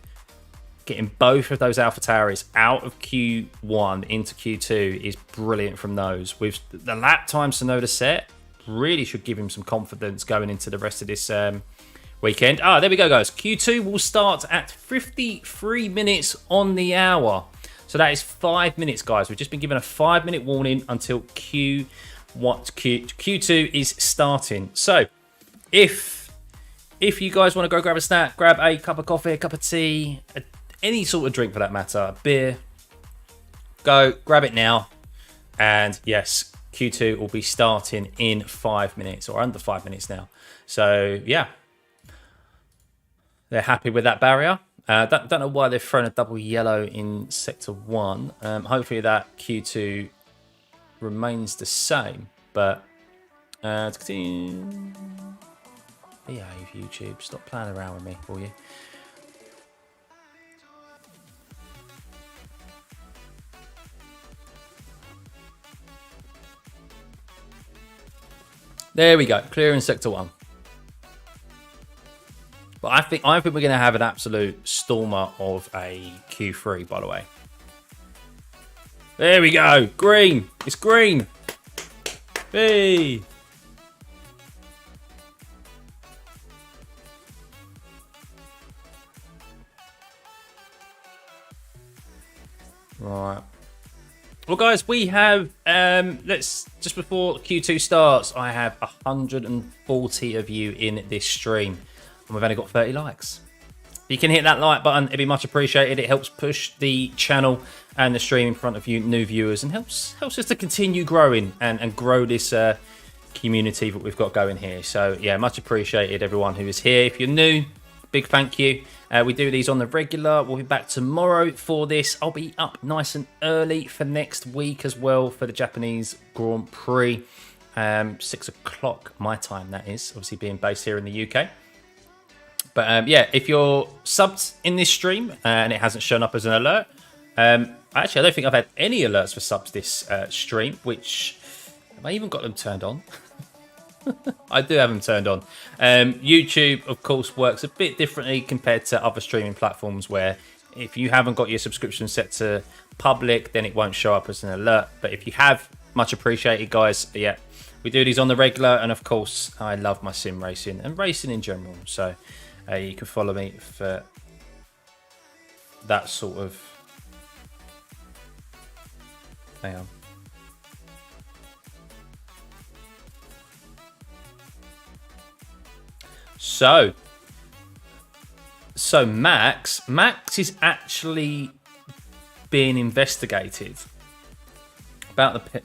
Getting both of those AlphaTauris out of Q1 into Q2 is brilliant from those. With the lap time Tsunoda set, really should give him some confidence going into the rest of this weekend. There we go, guys. Q2 will start at 53 minutes on the hour. So that is 5 minutes, guys. We've just been given a 5-minute warning until Q2 is starting. So if you guys want to go grab a snack, grab a cup of coffee, a cup of tea, any sort of drink for that matter, a beer, go grab it now. And yes, Q2 will be starting in 5 minutes, or under 5 minutes now. So yeah. They're happy with that barrier. Don't know why they've thrown a double yellow in Sector 1. Hopefully that Q2 remains the same. But to continue... Behave, YouTube. Stop playing around with me, will you? There we go. Clear in Sector 1. But I think we're going to have an absolute stormer of a Q3, by the way. There we go. Green. It's green. Hey. Right. Well, guys, we have, just before Q2 starts, I have 140 of you in this stream. And we've only got 30 likes. You can hit that like button. It'd be much appreciated. It helps push the channel and the stream in front of you new viewers, and helps us to continue growing and grow this community that we've got going here. So yeah, much appreciated everyone who is here. If you're new, big thank you. We do these on the regular. We'll be back tomorrow for this. I'll be up nice and early for next week as well for the Japanese Grand Prix. 6 o'clock my time, that is, obviously being based here in the UK. But yeah, if you're subbed in this stream and it hasn't shown up as an alert, actually, I don't think I've had any alerts for subs this stream, which have I even got them turned on? I do have them turned on. YouTube, of course, works a bit differently compared to other streaming platforms where if you haven't got your subscription set to public, then it won't show up as an alert. But if you have, much appreciated, guys. Yeah, we do these on the regular. And of course, I love my sim racing and racing in general. So you can follow me for that sort of... Hang on. So Max is actually being investigated about the pit.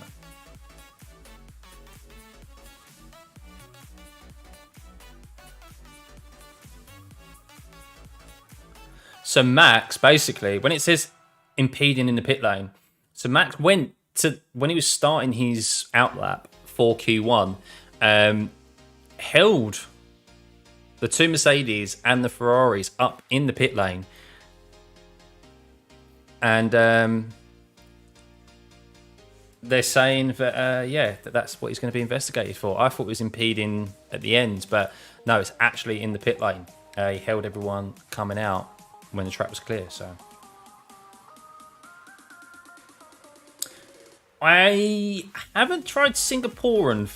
So Max, basically, when it says impeding in the pit lane, so Max went to, when he was starting his outlap for Q1, held the two Mercedes and the Ferraris up in the pit lane. And they're saying that, yeah, that's what he's going to be investigated for. I thought it was impeding at the end, but no, it's actually in the pit lane. He held everyone coming out when the track was clear, so... I haven't tried Singaporean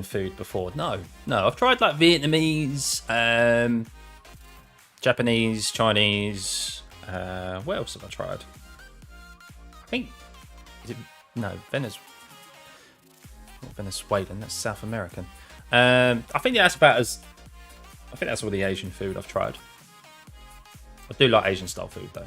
food before. No. I've tried like Vietnamese, Japanese, Chinese. What else have I tried? I think not Venezuelan. That's South American. I think that's all the Asian food I've tried. I do like Asian style food though.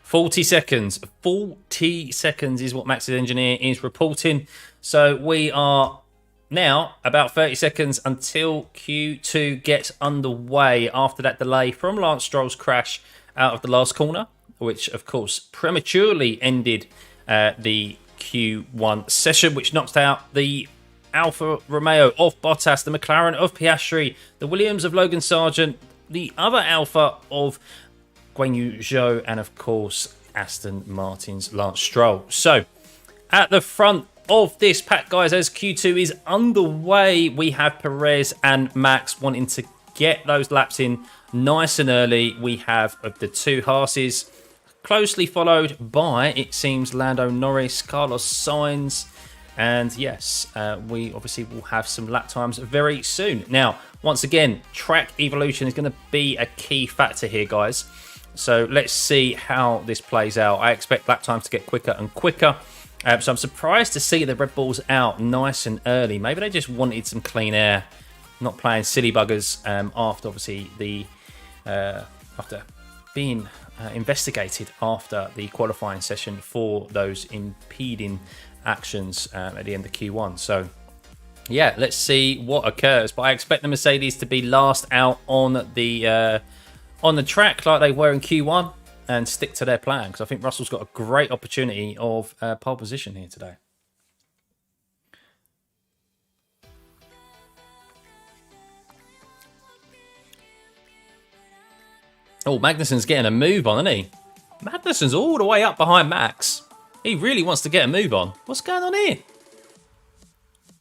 "40 seconds. 40 30 seconds is what Max's engineer is reporting. So we are now about 30 seconds until Q2 gets underway after that delay from Lance Stroll's crash out of the last corner, which of course prematurely ended the Q1 session, which knocked out the Alfa Romeo of Bottas, the McLaren of Piastri, the Williams of Logan Sargent, the other Alfa of Guan Yu Zhou, and of course Aston Martin's Lance Stroll. So at the front of this pack, guys, as Q2 is underway, we have Perez and Max wanting to get those laps in nice and early. We have of the two Haases, closely followed by, it seems, Lando Norris, Carlos Sainz, and yes, we obviously will have some lap times very soon. Now, once again, track evolution is going to be a key factor here, guys. So let's see how this plays out. I expect lap times to get quicker and quicker. So I'm surprised to see the Red Bulls out nice and early. Maybe they just wanted some clean air, not playing silly buggers after obviously the after being investigated after the qualifying session for those impeding actions at the end of Q1. So yeah, let's see what occurs. But I expect the Mercedes to be last out on the track like they were in Q1. And stick to their plan, because I think Russell's got a great opportunity of pole position here today. Oh, Magnussen's getting a move on, isn't he? Magnussen's all the way up behind Max. He really wants to get a move on. What's going on here?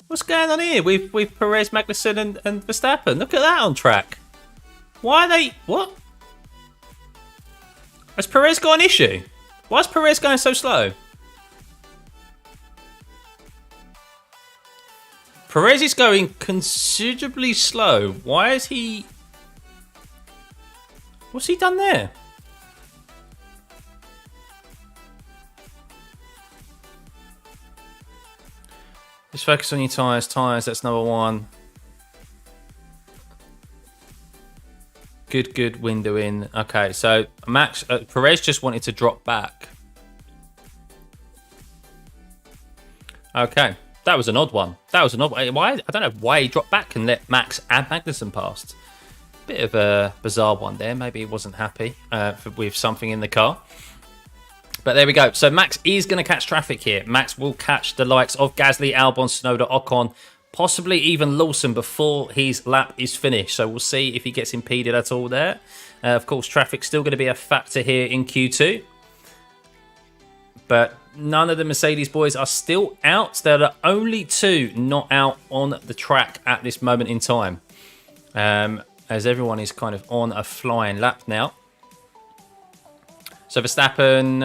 What's going on here with Perez, Magnussen and Verstappen? Look at that on track. Why are they... What? Has Perez got an issue? Why is Perez going so slow? Perez is going considerably slow. Why is he... What's he done there? Just focus on your tyres. Tyres, that's number one. Good window in. Okay, so Max Perez just wanted to drop back. Okay, that was an odd one. That was an odd one. Why? I don't know why he dropped back and let Max and Magnussen past. Bit of a bizarre one there. Maybe he wasn't happy with something in the car. But there we go. So Max is going to catch traffic here. Max will catch the likes of Gasly, Albon, Tsunoda, Ocon, possibly even Lawson before his lap is finished. So we'll see if he gets impeded at all there. Of course, traffic's still going to be a factor here in Q2. But none of the Mercedes boys are still out. They're the only two not out on the track at this moment in time. As everyone is kind of on a flying lap now. So Verstappen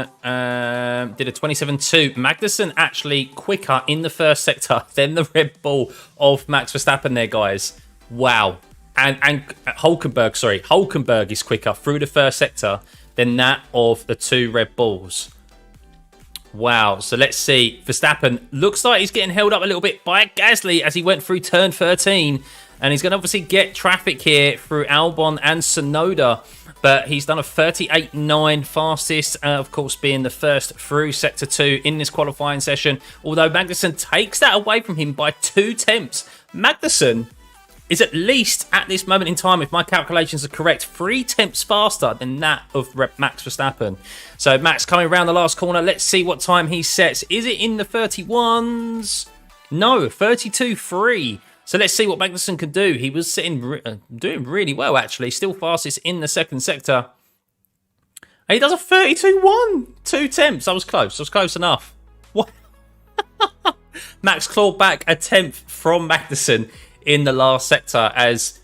did a 27.2. Magnussen actually quicker in the first sector than the Red Bull of Max Verstappen there, guys. Wow. And Hulkenberg is quicker through the first sector than that of the two Red Bulls. Wow. So let's see. Verstappen looks like he's getting held up a little bit by Gasly as he went through turn 13. And he's going to obviously get traffic here through Albon and Tsunoda. But he's done a 38.9 fastest, of course, being the first through Sector 2 in this qualifying session. Although Magnussen takes that away from him by 2 tenths. Magnussen is at least, at this moment in time, if my calculations are correct, 3 tenths faster than that of Max Verstappen. So Max coming around the last corner. Let's see what time he sets. Is it in the 31s? No, 32.3. So let's see what Magnussen can do. He was doing really well, actually. Still fastest in the second sector. And he does a 32.1. 2 tenths. I was close. I was close enough. What? Max clawed back a tenth from Magnussen in the last sector as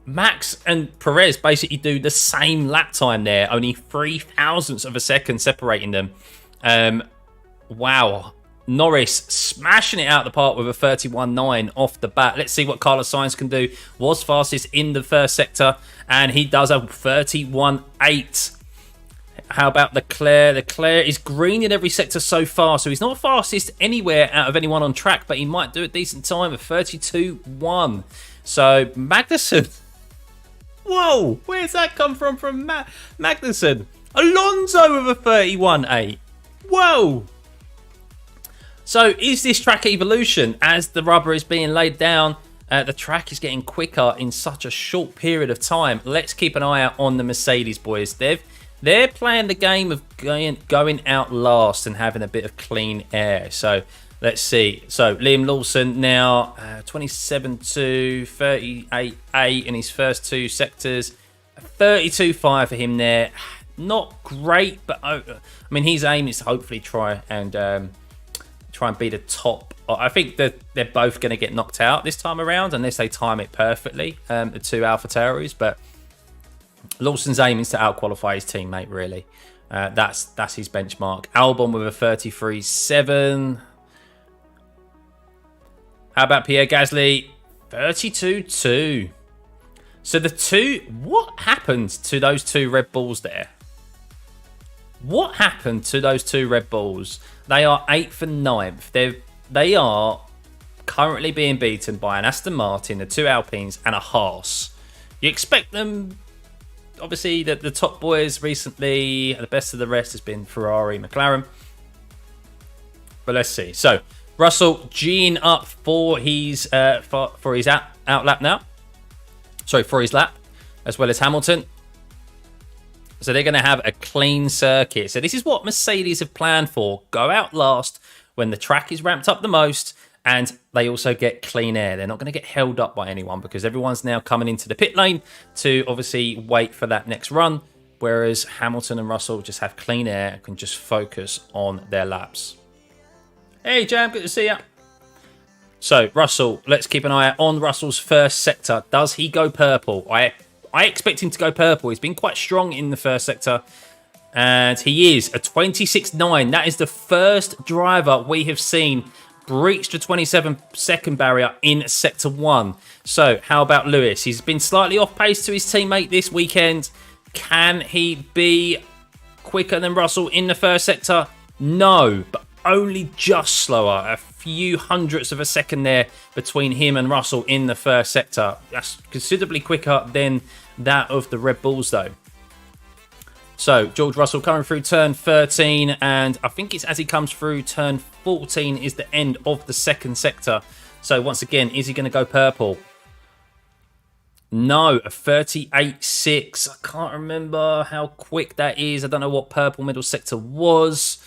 Max and Perez basically do the same lap time there. Only 3 thousandths of a second separating them. Wow. Norris smashing it out the park with a 31.9 off the bat. Let's see what Carlos Sainz can do. Was fastest in the first sector, and he does a 31.8. How about Leclerc? Leclerc is green in every sector so far, so he's not fastest anywhere out of anyone on track, but he might do a decent time of 32.1. So Magnussen. Whoa, where's that come from Magnussen? Alonso with a 31.8. Whoa! So is this track evolution? As the rubber is being laid down, the track is getting quicker in such a short period of time. Let's keep an eye out on the Mercedes boys. They're playing the game of going out last and having a bit of clean air. So let's see. So Liam Lawson now 27.2, 38.8 in his first two sectors. 32.5 for him there. Not great, but I mean, his aim is to hopefully try and be the top. I think that they're both going to get knocked out this time around unless they time it perfectly, the two AlphaTauris. But Lawson's aim is to outqualify his teammate, really. That's his benchmark. Albon with a 33.7. How about Pierre Gasly? 32.2. So what happened to those two Red Bulls there? What happened to those two Red Bulls? They are 8th and 9th. They are currently being beaten by an Aston Martin, the two Alpines, and a Haas. You expect them, obviously, the top boys recently, the best of the rest has been Ferrari, McLaren. But let's see. So, Russell G'ing up for his out lap now. Sorry, for his lap, as well as Hamilton. So they're going to have a clean circuit. So this is what Mercedes have planned for. Go out last when the track is ramped up the most, and they also get clean air. They're not going to get held up by anyone because everyone's now coming into the pit lane to obviously wait for that next run, whereas Hamilton and Russell just have clean air and can just focus on their laps. Hey, Jam, good to see ya. So, Russell, let's keep an eye on Russell's first sector. Does he go purple? I expect him to go purple. He's been quite strong in the first sector. And he is a 26.9. That is the first driver we have seen breach the 27-second barrier in Sector 1. So, how about Lewis? He's been slightly off pace to his teammate this weekend. Can he be quicker than Russell in the first sector? No, but only just slower. A few hundredths of a second there between him and Russell in the first sector. That's considerably quicker than that of the Red Bulls, though. So, George Russell coming through turn 13, and I think it's as he comes through turn 14 is the end of the second sector. So, once again, is he going to go purple? No, a 38.6. I can't remember how quick that is. I don't know what purple middle sector was.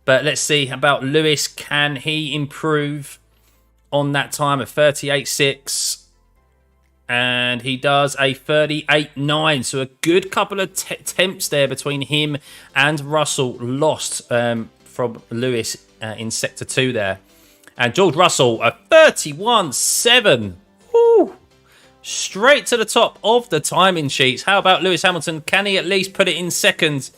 But let's see, how about Lewis? Can he improve on that time of 38.6? And he does a 38.9. So a good couple of attempts there between him and Russell lost from Lewis in Sector 2 there. And George Russell, a 31.7. Woo! Straight to the top of the timing sheets. How about Lewis Hamilton? Can he at least put it in second?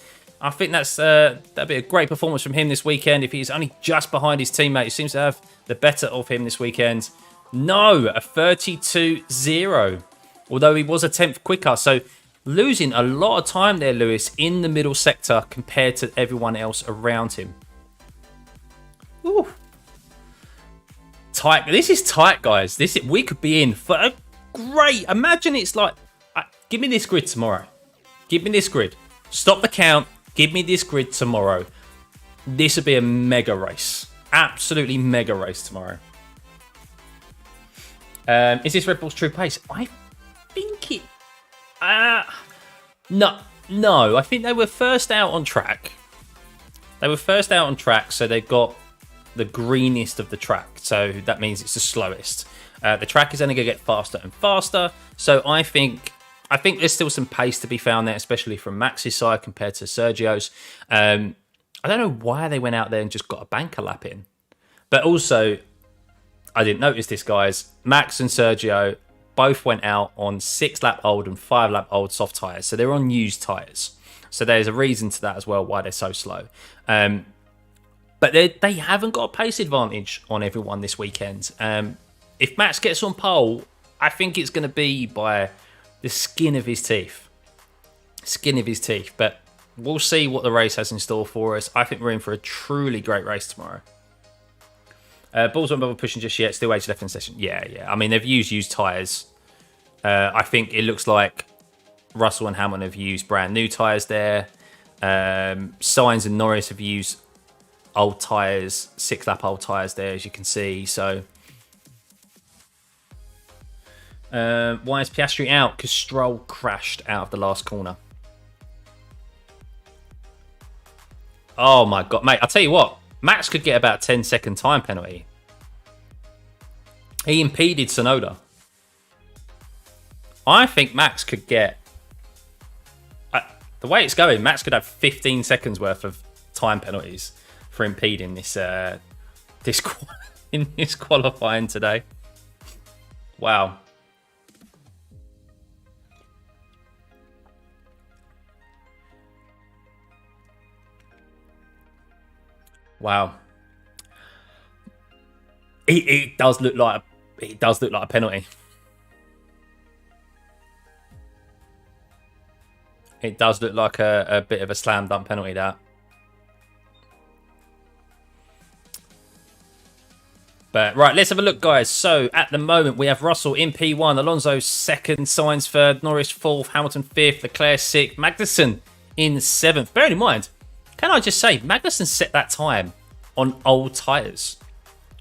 I think that'd be a great performance from him this weekend if he's only just behind his teammate. He seems to have the better of him this weekend. No, a 32.0. Although he was a 10th quicker. So losing a lot of time there, Lewis, in the middle sector compared to everyone else around him. Ooh. Tight. This is tight, guys. We could be in for a great... Imagine it's like... give me this grid tomorrow. Give me this grid. Stop the count. Give me this grid tomorrow. This would be a mega race. Absolutely mega race tomorrow. Is this Red Bull's true pace? I think it... No. I think they were first out on track. So they've got the greenest of the track. So that means it's the slowest. The track is only going to get faster and faster. So I think there's still some pace to be found there, especially from Max's side compared to Sergio's. I don't know why they went out there and just got a banker lap in. But also, I didn't notice this, guys. Max and Sergio both went out on 6-lap-old and 5-lap-old soft tyres. So they're on used tyres. So there's a reason to that as well, why they're so slow. But they haven't got a pace advantage on everyone this weekend. If Max gets on pole, I think it's going to be by the skin of his teeth. But we'll see what the race has in store for us. I think we're in for a truly great race tomorrow. Balls won't bother pushing just yet. Still age left in session. Yeah. I mean, they've used tyres. I think it looks like Russell and Hamilton have used brand new tyres there. Sainz and Norris have used old tyres, 6-lap old tyres there, as you can see. So why is Piastri out? Because Stroll crashed out of the last corner. Oh my God, mate, I'll tell you what, Max could get about 10-second time penalty. He impeded Tsunoda. I think Max could get, the way it's going, Max could have 15 seconds worth of time penalties for impeding this in this qualifying today. Wow. Wow. It does look like a penalty. It does look like a bit of a slam dunk penalty, that. But right, let's have a look, guys. So at the moment, we have Russell in P1, Alonso second, Sainz third, Norris fourth, Hamilton fifth, Leclerc sixth, Magnussen in seventh. Bearing in mind, can I just say, Magnussen set that time on old tyres.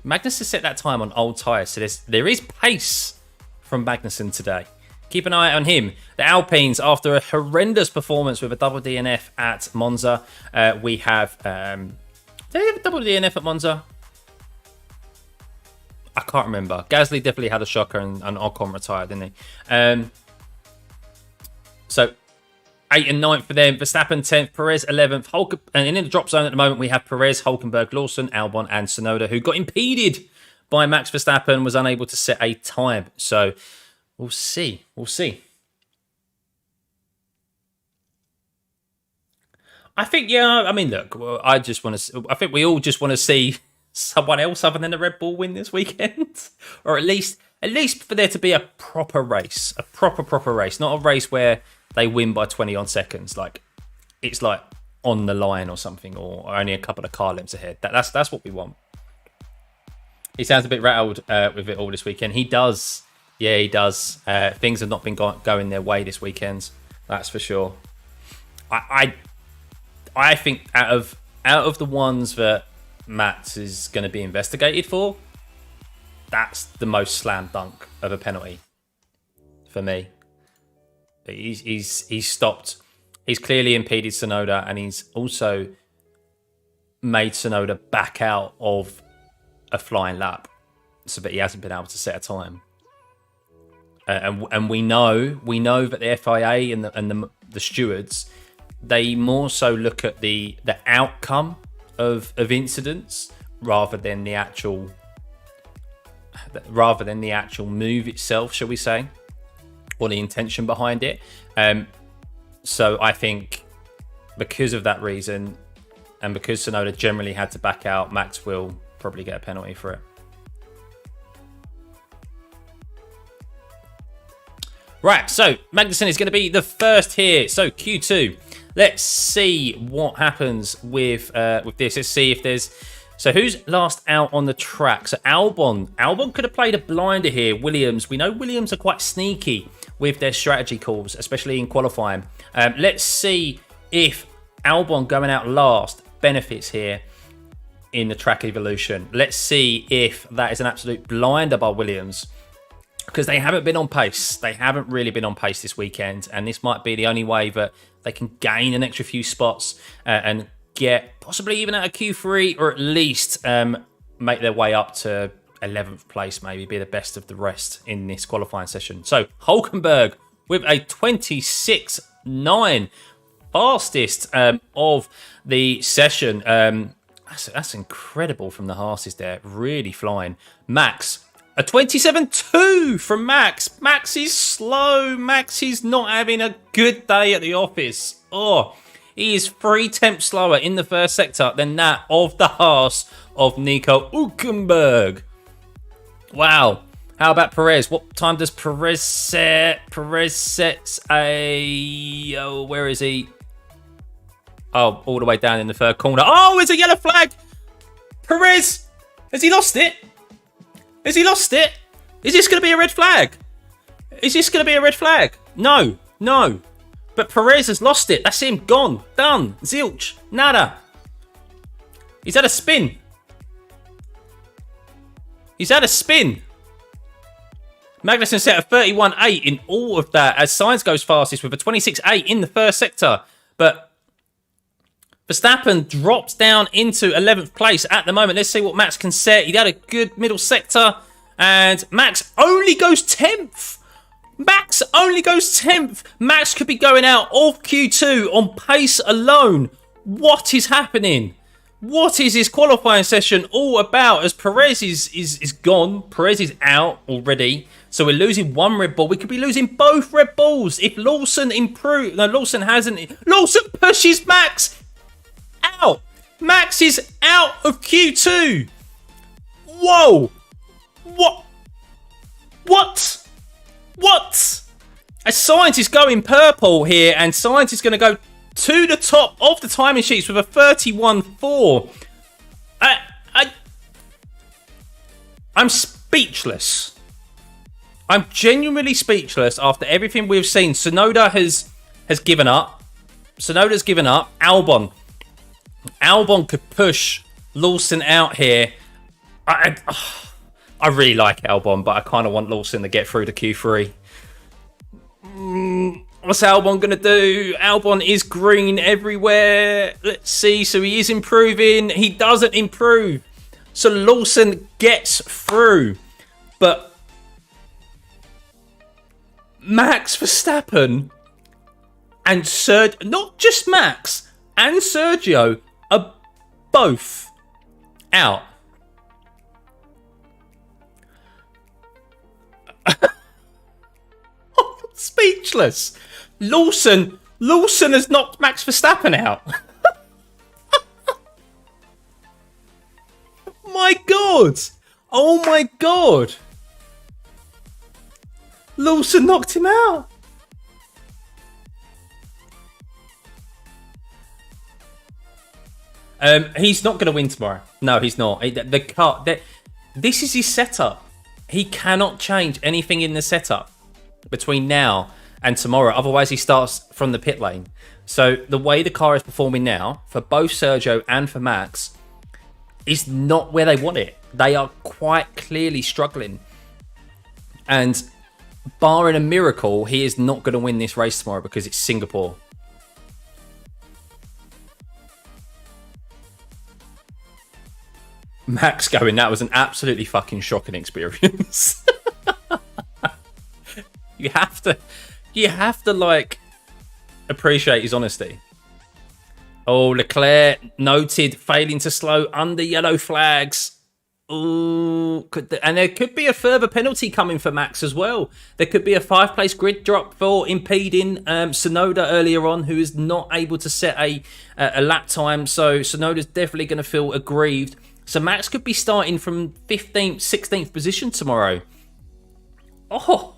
Magnussen set that time on old tyres. So there is pace from Magnussen today. Keep an eye on him. The Alpines, after a horrendous performance with a double DNF at Monza, we have... did they have a double DNF at Monza? I can't remember. Gasly definitely had a shocker and Ocon retired, didn't he? So 8th and 9th for them. Verstappen 10th, Perez 11th. And in the drop zone at the moment, we have Perez, Hulkenberg, Lawson, Albon and Tsunoda, who got impeded by Max Verstappen, was unable to set a time. So we'll see. We'll see. I think, yeah, I mean, look, I think we all just want to see someone else other than the Red Bull win this weekend. Or at least for there to be a proper race. A proper race. Not a race where they win by 20 on seconds. Like, it's like on the line or something, or only a couple of car lengths ahead. That's what we want. He sounds a bit rattled with it all this weekend. He does. Yeah, he does. Things have not been going their way this weekend. That's for sure. I think out of the ones that Max is going to be investigated for, that's the most slam dunk of a penalty for me. He's stopped. He's clearly impeded Tsunoda, and he's also made Tsunoda back out of a flying lap, so that he hasn't been able to set a time. And we know that the FIA and the stewards, they more so look at the outcome of incidents rather than the actual move itself, shall we say, or the intention behind it. So I think because of that reason, and because Tsunoda generally had to back out, Max will probably get a penalty for it. Right, so Magnussen is going to be the first here. So Q2. Let's see what happens with this. Let's see if there's... So who's last out on the track? So Albon could have played a blinder here. Williams. We know Williams are quite sneaky with their strategy calls, especially in qualifying. Let's see if Albon going out last benefits here in the track evolution. Let's see if that is an absolute blinder by Williams, because they haven't been on pace. They haven't really been on pace this weekend, and this might be the only way that they can gain an extra few spots and get possibly even out of Q3, or at least make their way up to 11th place, maybe be the best of the rest in this qualifying session. So Hulkenberg with a 26.9, fastest of the session. That's incredible from the Haas's there, really flying. Max, a 27.2 from Max. Max is slow. Max is not having a good day at the office. Oh, he is 3/10 slower in the first sector than that of the Haas of Nico Hülkenberg. Wow. How about Perez? What time does Perez set? Perez sets a... Oh, where is he? Oh, all the way down in the third corner. Oh, it's a yellow flag. Perez, has he lost it? Has he lost it? Is this going to be a red flag? Is this going to be a red flag? No. But Perez has lost it. That's him. Gone. Done. Zilch. Nada. He's had a spin. He's had a spin. Magnussen set a 31.8 in all of that as Sainz goes fastest with a 26.8 in the first sector. But Verstappen drops down into 11th place at the moment. Let's see what Max can set. He had a good middle sector. And Max only goes 10th. Max only goes 10th. Max could be going out of Q2 on pace alone. What is happening? What is this qualifying session all about? As Perez is gone. Perez is out already. So we're losing one Red Bull. We could be losing both Red Bulls. If Lawson improves... No, Lawson hasn't... Lawson pushes Max out. Max is out of Q2. Whoa. What? What? What? A Sainz is going purple here, and Sainz is going to go to the top of the timing sheets with a 31.4. I'm speechless. I'm genuinely speechless after everything we've seen. Tsunoda has given up. Tsunoda's given up. Albon could push Lawson out here. I really like Albon, but I kind of want Lawson to get through to Q3. What's Albon going to do? Albon is green everywhere. Let's see. So he is improving. He doesn't improve. So Lawson gets through. But Max Verstappen and Sergio, not just Max, and Sergio are both out. Speechless. Lawson has knocked Max Verstappen out. My God. Oh my God. Lawson knocked him out. He's not going to win tomorrow. No, he's not. The car. This is his setup. He cannot change anything in the setup between now and tomorrow. Otherwise, he starts from the pit lane. So the way the car is performing now, for both Sergio and for Max, is not where they want it. They are quite clearly struggling. And barring a miracle, he is not going to win this race tomorrow because it's Singapore. Max going, that was an absolutely fucking shocking experience. You have to like appreciate his honesty. Oh, Leclerc noted failing to slow under yellow flags. Ooh, and there could be a further penalty coming for Max as well. There could be a 5-place grid drop for impeding Tsunoda earlier on, who is not able to set a lap time. So Tsunoda's definitely going to feel aggrieved. So Max could be starting from 15th, 16th position tomorrow. Oh.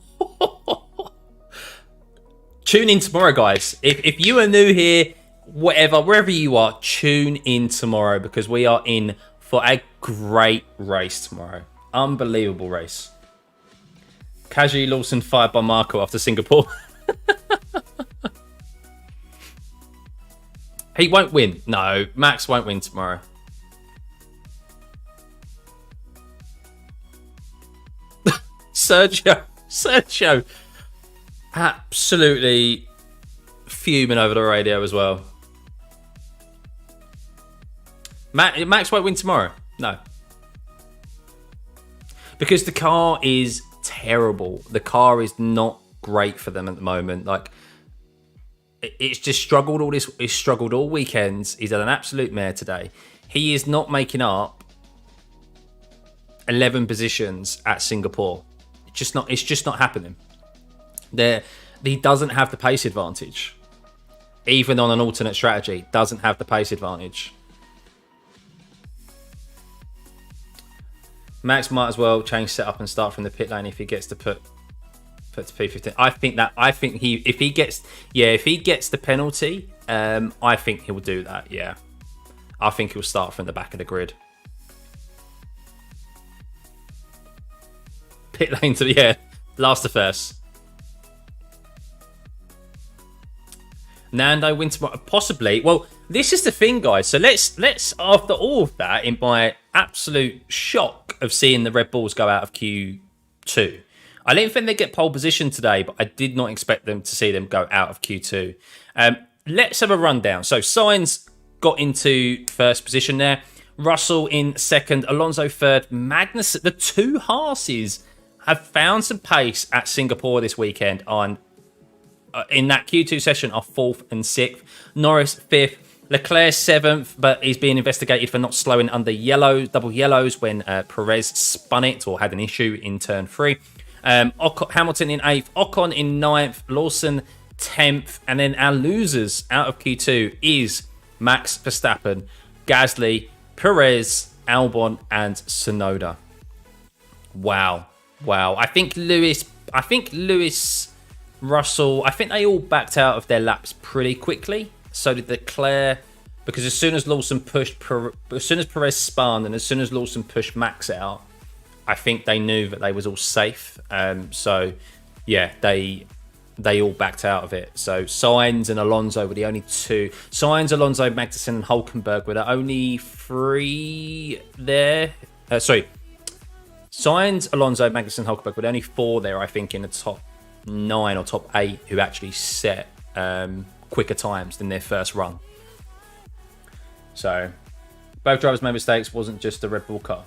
Tune in tomorrow, guys. If you are new here, whatever, wherever you are, tune in tomorrow because we are in for a great race tomorrow. Unbelievable race. Casually Lawson fired by Marco after Singapore. He won't win. No, Max won't win tomorrow. Sergio. Absolutely fuming over the radio as well. Max won't win tomorrow. No. Because the car is terrible. The car is not great for them at the moment. Like, it's just struggled all this. It's struggled all weekends. He's had an absolute mare today. He is not making up 11 positions at Singapore. It's just not happening. He doesn't have the pace advantage. Even on an alternate strategy, doesn't have the pace advantage. Max might as well change setup and start from the pit lane if he gets to put to P15. If he gets the penalty, I think he'll do that. Yeah, I think he'll start from the back of the grid. Pit lane to last to first. Nando wins tomorrow, possibly. Well, this is the thing, guys. So let's after all of that, in my absolute shock of seeing the Red Bulls go out of Q2, I didn't think they'd get pole position today, but I did not expect them to see them go out of Q2. Let's have a rundown. So Sainz got into first position there. Russell in second. Alonso third. Magnussen. The two Haases have found some pace at Singapore this weekend on in that Q2 session are 4th and 6th. Norris 5th. Leclerc 7th, but he's being investigated for not slowing under double yellows when Perez spun it or had an issue in turn 3. Hamilton in 8th. Ocon in 9th. Lawson 10th. And then our losers out of Q2 is Max Verstappen, Gasly, Perez, Albon, and Tsunoda. Wow. I think Lewis, Russell, I think they all backed out of their laps pretty quickly. So did Leclerc, because as soon as Perez spun and as soon as Lawson pushed Max out, I think they knew that they was all safe. So yeah, they all backed out of it. So Sainz and Alonso were the only two. Sainz, Alonso, Magnussen, and Hulkenberg were the only 3 there. Sainz, Alonso, Magnussen, Hulkenberg were the only 4 there, I think, in the top 9 or top 8 who actually set quicker times than their first run. So both drivers made mistakes. Wasn't just the Red Bull car.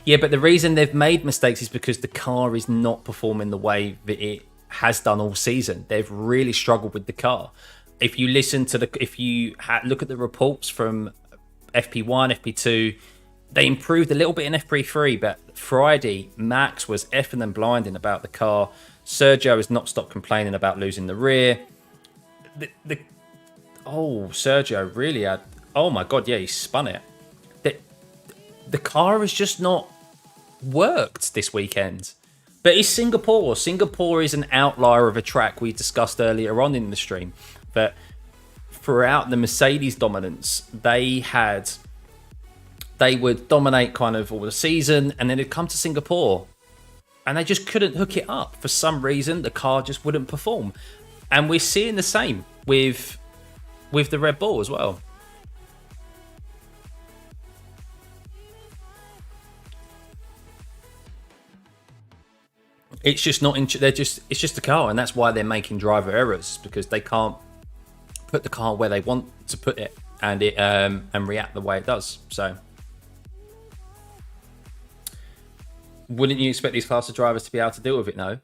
Yeah, but the reason they've made mistakes is because the car is not performing the way that it has done all season. They've really struggled with the car. If you listen to look at the reports from FP1, FP2, they improved a little bit in FP3, but Friday, Max was effing and blinding about the car. Sergio has not stopped complaining about losing the rear. Sergio really had... Oh my God, yeah, he spun it. The car has just not worked this weekend. But it's Singapore. Singapore is an outlier of a track we discussed earlier on in the stream. But throughout the Mercedes dominance, they would dominate kind of all the season, and then it'd come to Singapore and they just couldn't hook it up. For some reason, the car just wouldn't perform. And we're seeing the same with the Red Bull as well. It's just not. It's just the car, and that's why they're making driver errors, because they can't put the car where they want to put it, and react the way it does. So, wouldn't you expect these class of drivers to be able to deal with it? No.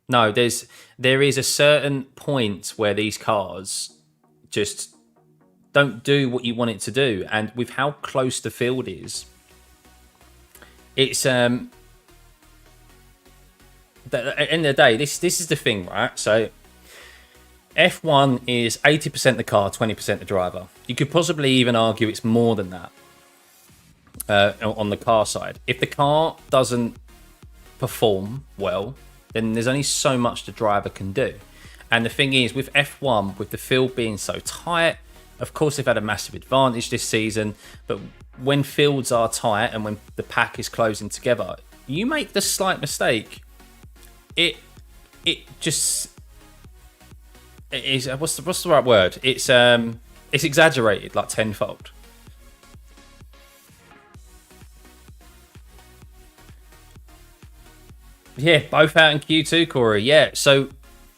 No. There is a certain point where these cars just don't do what you want it to do, and with how close the field is, it's at the end of the day, this is the thing, right? So F1 is 80% the car, 20% the driver. You could possibly even argue it's more than that on the car side. If the car doesn't perform well, then there's only so much the driver can do. And the thing is, with F1, with the field being so tight, of course they've had a massive advantage this season, but when fields are tight and when the pack is closing together, you make the slight mistake, it is what's the right word? It's exaggerated like tenfold. Yeah, both out in Q2, Corey. Yeah, so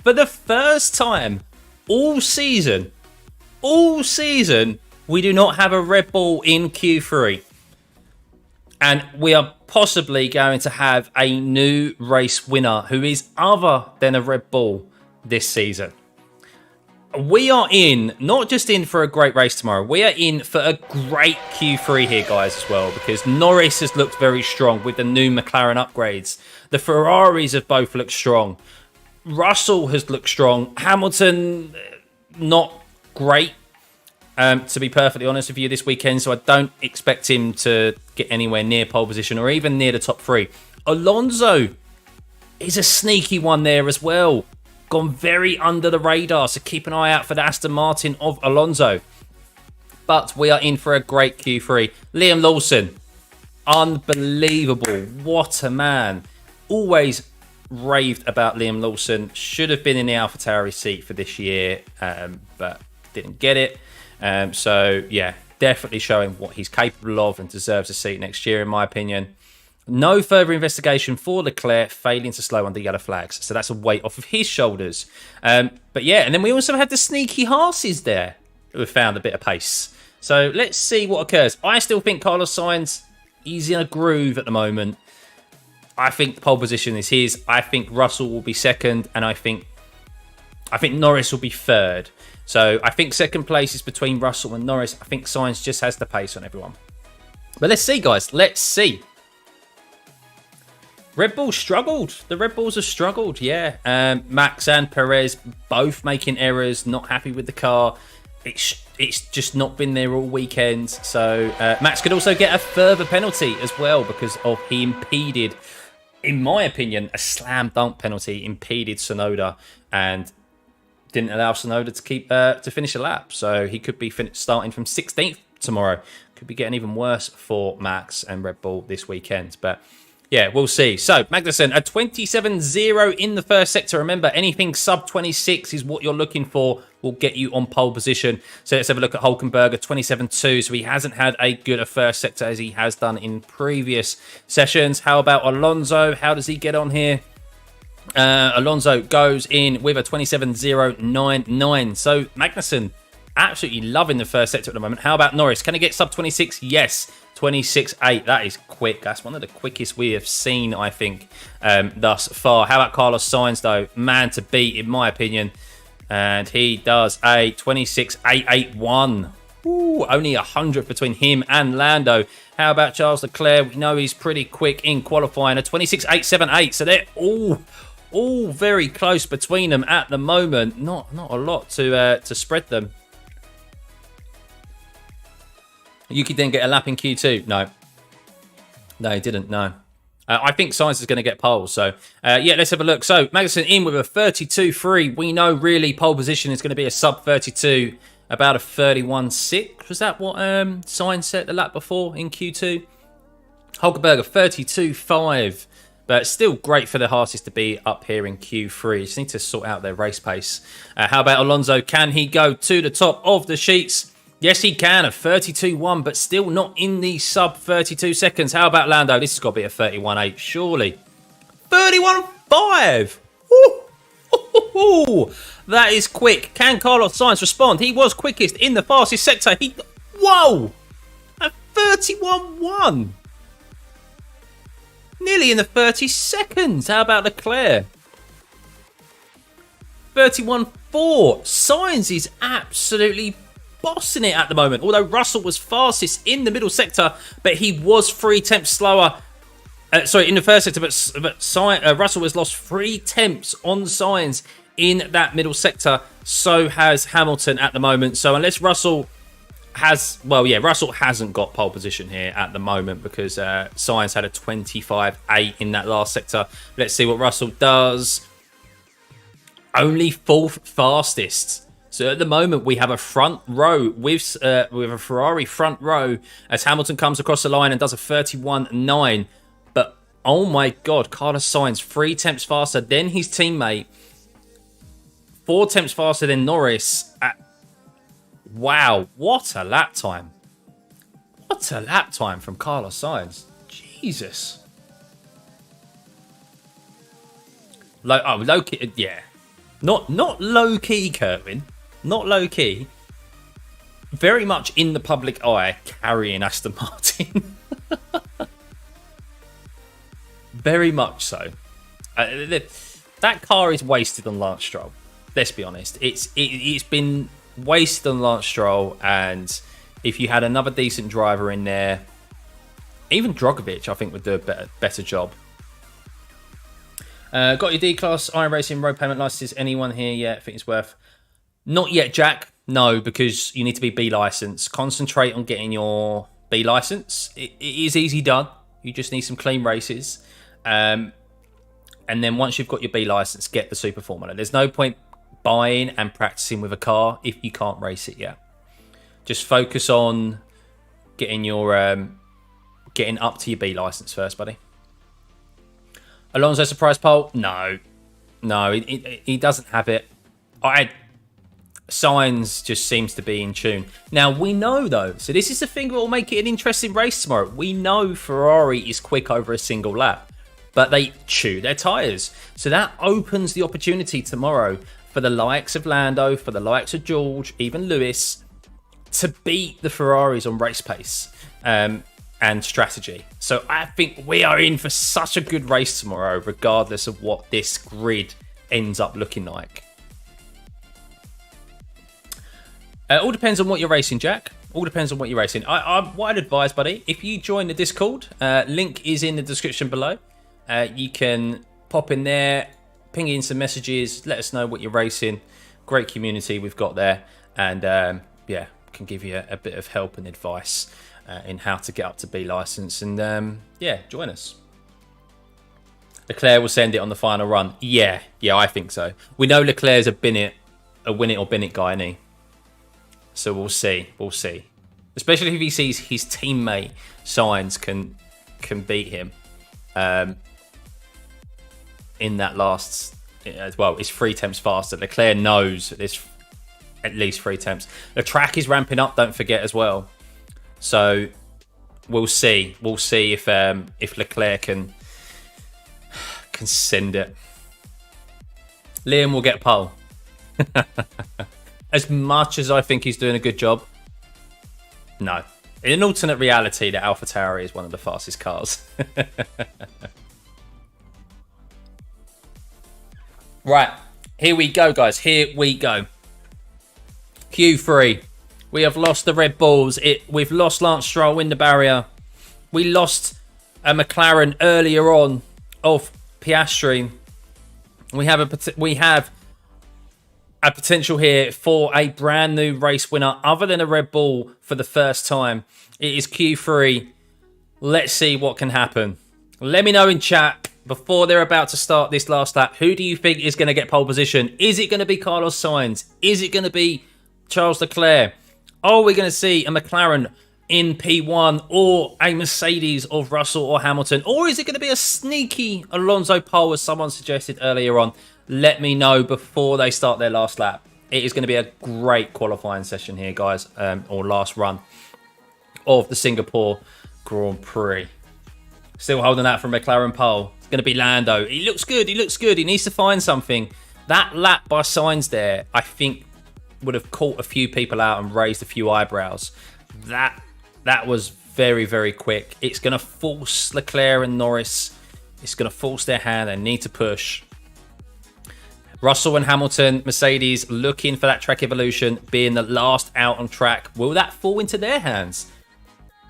for the first time all season, we do not have a Red Bull in Q3. And we are possibly going to have a new race winner who is other than a Red Bull this season. We are not just in for a great race tomorrow, we are in for a great Q3 here, guys, as well, because Norris has looked very strong with the new McLaren upgrades. The Ferraris have both looked strong. Russell has looked strong. Hamilton, not great, to be perfectly honest with you, this weekend, so I don't expect him to get anywhere near pole position or even near the top 3. Alonso is a sneaky one there as well. Gone very under the radar, so keep an eye out for the Aston Martin of Alonso. But we are in for a great Q3. Liam Lawson, unbelievable. What a man. Always raved about Liam Lawson. Should have been in the AlphaTauri seat for this year, but didn't get it. So, yeah, definitely showing what he's capable of and deserves a seat next year, in my opinion. No further investigation for Leclerc failing to slow under yellow flags. So that's a weight off of his shoulders. But yeah, and then we also have the sneaky Haas's there who have found a bit of pace. So let's see what occurs. I still think Carlos Sainz, he's in a groove at the moment. I think the pole position is his. I think Russell will be second, and I think Norris will be third. So I think second place is between Russell and Norris. I think Sainz just has the pace on everyone. But let's see, guys. Let's see. Red Bull struggled. The Red Bulls have struggled, yeah. Max and Perez both making errors, not happy with the car. It's just not been there all weekend. So Max could also get a further penalty as well because of he impeded, in my opinion, a slam dunk penalty, impeded Tsunoda and didn't allow Tsunoda to keep to finish a lap. So he could be starting from 16th tomorrow. Could be getting even worse for Max and Red Bull this weekend. But yeah, we'll see. So, Magnussen, a 27.0 in the first sector. Remember, anything sub 26 is what you're looking for. Will get you on pole position. So, let's have a look at Hulkenberg, a 27.2. So, he hasn't had a good first sector as he has done in previous sessions. How about Alonso? How does he get on here? Alonso goes in with a 27.099. So, Magnussen, absolutely loving the first sector at the moment. How about Norris? Can he get sub 26? Yes. 26.8. That is quick. That's one of the quickest we have seen, I think, thus far. How about Carlos Sainz, though? Man to beat, in my opinion. And he does a 26.881. Ooh, only 100 between him and Lando. How about Charles Leclerc? We know he's pretty quick in qualifying. A 26.878. So they're all very close between them at the moment. Not a lot to spread them. Yuki didn't get a lap in Q2. No, he didn't. No. I think Sainz is going to get pole. So, yeah, let's have a look. So, Magnussen in with a 32.3. We know really pole position is going to be a sub 32, about a 31.6. Was that what Sainz set the lap before in Q2? Hulkenberg, a 32.5. But still great for the Haas's to be up here in Q3. Just need to sort out their race pace. How about Alonso? Can he go to the top of the sheets? Yes, he can, a 32.1, but still not in the sub 32 seconds. How about Lando? This has got to be a 31.8, surely. 31.5! Ooh, that is quick. Can Carlos Sainz respond? He was quickest in the fastest sector. Whoa! A 31.1! Nearly in the 30 seconds. How about Leclerc? 31.4. Sainz is absolutely bossing it at the moment. Although Russell was fastest in the middle sector, but he was 3 tenths slower. In the first sector, but Russell has lost 3 tenths on Sainz in that middle sector. So has Hamilton at the moment. So unless Russell Russell hasn't got pole position here at the moment because Sainz had a 25.8 in that last sector. Let's see what Russell does. Only 4th fastest. So at the moment, we have a front row with a Ferrari front row as Hamilton comes across the line and does a 31.9. But, oh my God, Carlos Sainz, 3 tenths faster than his teammate. 4 tenths faster than Norris. Wow, what a lap time. What a lap time from Carlos Sainz. Jesus. Low key, yeah. Not low key, Kerwin. Not low-key, very much in the public eye, carrying Aston Martin. Very much so. That car is wasted on Lance Stroll. Let's be honest. It's been wasted on Lance Stroll, and if you had another decent driver in there, even Drogovic, I think, would do a better job. Got your D-Class, Iron Racing, road payment licenses. Anyone here yet? I think it's worth... Not yet, Jack. No, because you need to be B license. Concentrate on getting your B license. It is easy done. You just need some clean races. And then once you've got your B license, get the Super Formula. There's no point buying and practicing with a car if you can't race it yet. Just focus on getting your getting up to your B license first, buddy. Alonso surprise pole? No. No, he doesn't have it. Sainz just seems to be in tune. Now, we know, though, so this is the thing that will make it an interesting race tomorrow. We know Ferrari is quick over a single lap, but they chew their tyres. So that opens the opportunity tomorrow for the likes of Lando, for the likes of George, even Lewis, to beat the Ferraris on race pace and strategy. So I think we are in for such a good race tomorrow, regardless of what this grid ends up looking like. All depends on what you're racing, Jack. All depends on what you're racing. What I'd advise, buddy, if you join the Discord, link is in the description below. You can pop in there, ping in some messages, let us know what you're racing. Great community we've got there. And yeah, can give you a bit of help and advice in how to get up to B license. And yeah, join us. Leclerc will send it on the final run. Yeah, I think so. We know Leclerc's a win it or bin it guy, isn't he? So we'll see. Especially if he sees his teammate Sainz can beat him in that last as well. It's 3 tenths faster. Leclerc knows there's at least 3 tenths. The track is ramping up, don't forget as well. So we'll see. We'll see if Leclerc can send it. Liam will get pole. As much as I think he's doing a good job, no. In an alternate reality, the AlphaTauri is one of the fastest cars. Right, here we go, guys. Here we go. Q3. We have lost the Red Bulls. We've lost Lance Stroll in the barrier. We lost a McLaren earlier on of Piastri. We have a potential here for a brand new race winner other than a Red Bull for the first time. It is Q3. Let's see what can happen. Let me know in chat before they're about to start this last lap. Who do you think is going to get pole position? Is it going to be Carlos Sainz? Is it going to be Charles Leclerc? Are we going to see a McLaren in P1 or a Mercedes of Russell or Hamilton? Or is it going to be a sneaky Alonso pole as someone suggested earlier on? Let me know before they start their last lap. It is going to be a great qualifying session here, guys, or last run of the Singapore Grand Prix. Still holding that from McLaren pole. It's going to be Lando. He looks good. He looks good. He needs to find something. That lap by Sainz there, I think, would have caught a few people out and raised a few eyebrows. That was very, very quick. It's going to force Leclerc and Norris. It's going to force their hand. They need to push. Russell and Hamilton, Mercedes, looking for that track evolution, being the last out on track. Will that fall into their hands?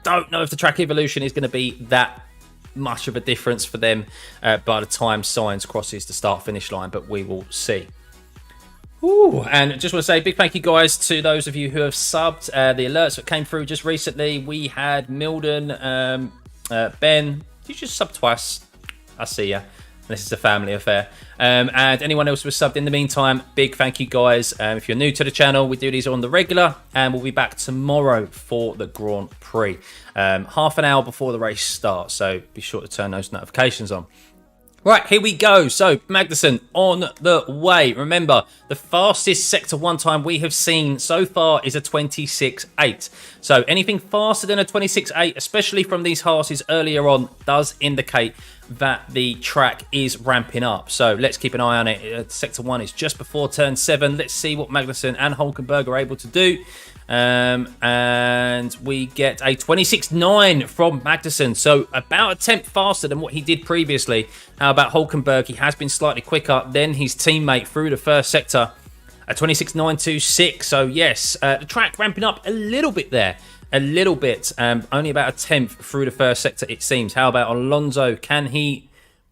Don't know if the track evolution is going to be that much of a difference for them by the time Sainz crosses the start-finish line, but we will see. Ooh, and just want to say a big thank you, guys, to those of you who have subbed. The alerts that came through just recently, we had Milden, Ben. You just subbed twice. I see ya. This is a family affair. And anyone else who was subbed in the meantime, big thank you, guys. If you're new to the channel, we do these on the regular, and we'll be back tomorrow for the Grand Prix. Half an hour before the race starts, so be sure to turn those notifications on. Right, here we go. So, Magnussen on the way. Remember, the fastest Sector 1 time we have seen so far is a 26.8. So, anything faster than a 26.8, especially from these Haas's earlier on, does indicate that the track is ramping up. So, let's keep an eye on it. Sector 1 is just before turn 7. Let's see what Magnussen and Hülkenberg are able to do. And we get a 26.9 from Magnussen, so about a tenth faster than what he did previously. How about Hülkenberg? He has been slightly quicker than his teammate through the first sector, a 26.926. So yes, the track ramping up a little bit there, a little bit, only about a tenth through the first sector it seems. How about Alonso? Can he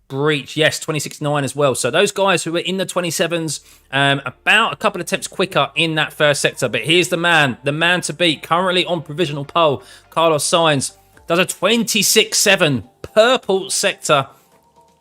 breach? Yes, 26.9 as well. So those guys who were in the 27s, about a couple of attempts quicker in that first sector. But here's the man to beat, currently on provisional pole. Carlos Sainz does a 26.7 purple sector,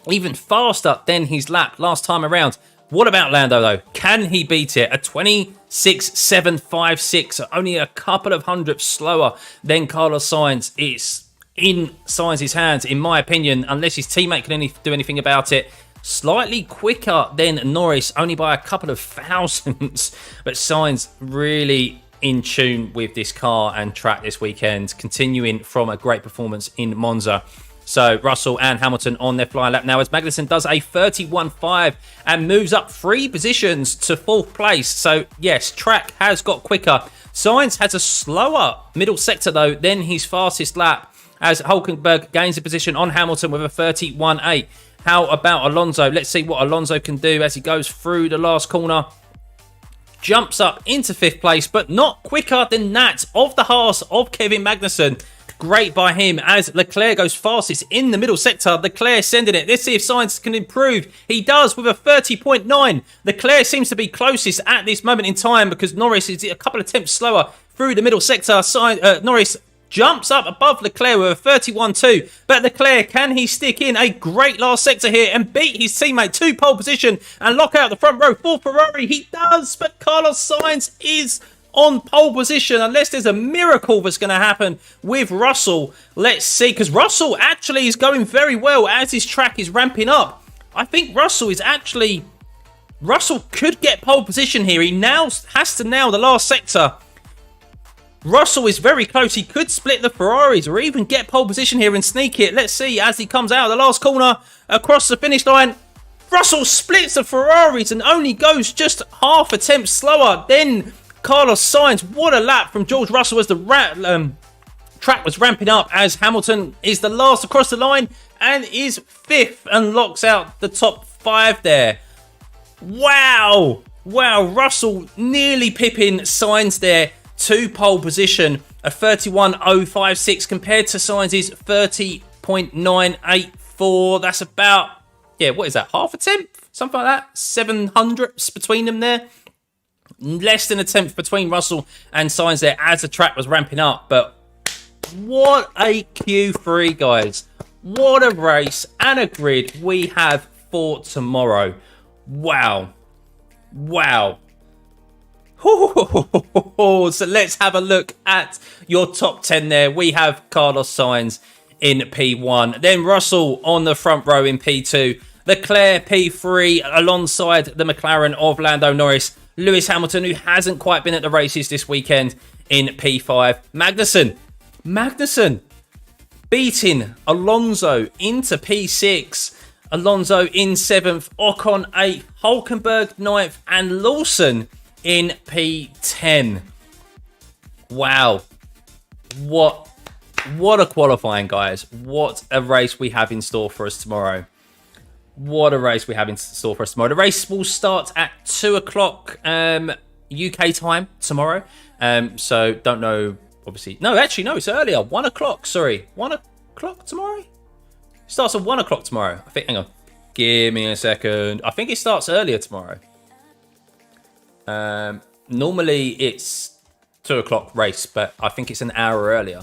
even faster than his lap last time around. What about Lando though? Can he beat it? A 26.756, so only a couple of hundredths slower than Carlos Sainz. It's in Sainz's hands, in my opinion, unless his teammate can do anything about it. Slightly quicker than Norris, only by a couple of thousandths. But Sainz really in tune with this car and track this weekend, continuing from a great performance in Monza. So Russell and Hamilton on their flying lap now as Magnussen does a 31.5 and moves up 3 positions to 4th place. So yes, track has got quicker. Sainz has a slower middle sector though than his fastest lap as Hülkenberg gains a position on Hamilton with a 31.8. How about Alonso? Let's see what Alonso can do as he goes through the last corner. Jumps up into 5th place, but not quicker than that of the Haas of Kevin Magnussen. Great by him as Leclerc goes fastest in the middle sector. Leclerc sending it. Let's see if Sainz can improve. He does with a 30.9. Leclerc seems to be closest at this moment in time because Norris is a couple of attempts slower through the middle sector. Norris jumps up above Leclerc with a 31.2. But Leclerc, can he stick in a great last sector here and beat his teammate to pole position and lock out the front row for Ferrari? He does, but Carlos Sainz is on pole position unless there's a miracle that's going to happen with Russell. Let's see, because Russell actually is going very well as his track is ramping up. I think Russell could get pole position here. He now has to nail the last sector. Russell is very close. He could split the Ferraris or even get pole position here and sneak it. Let's see as he comes out of the last corner across the finish line. Russell splits the Ferraris and only goes just half a tenth slower than Carlos Sainz. What a lap from George Russell as the track was ramping up as Hamilton is the last across the line and is 5th and locks out the top 5 there. Wow. Russell nearly pipping Sainz there to pole position, a 31.056 compared to Sainz's 30.984. That's about, what is that, half a tenth? Something like that, 700ths between them there. Less than a tenth between Russell and Sainz there as the track was ramping up. But what a Q3, guys. What a race and a grid we have for tomorrow. Wow. So let's have a look at your top 10 there. We have Carlos Sainz in P1. Then Russell on the front row in P2. Leclerc P3 alongside the McLaren of Lando Norris. Lewis Hamilton, who hasn't quite been at the races this weekend, in P5. Magnussen beating Alonso into P6. Alonso in 7th. Ocon 8th. Hülkenberg 9th. And Lawson in P10. Wow. What a qualifying, guys. What a race we have in store for us tomorrow. The race will start at 2 o'clock UK time tomorrow. So don't know, obviously. No, actually, no, it's earlier. 1 o'clock, sorry. 1 o'clock tomorrow? It starts at 1 o'clock tomorrow. I think, hang on. Give me a second. I think it starts earlier tomorrow. Normally it's 2 o'clock race, but I think it's an hour earlier.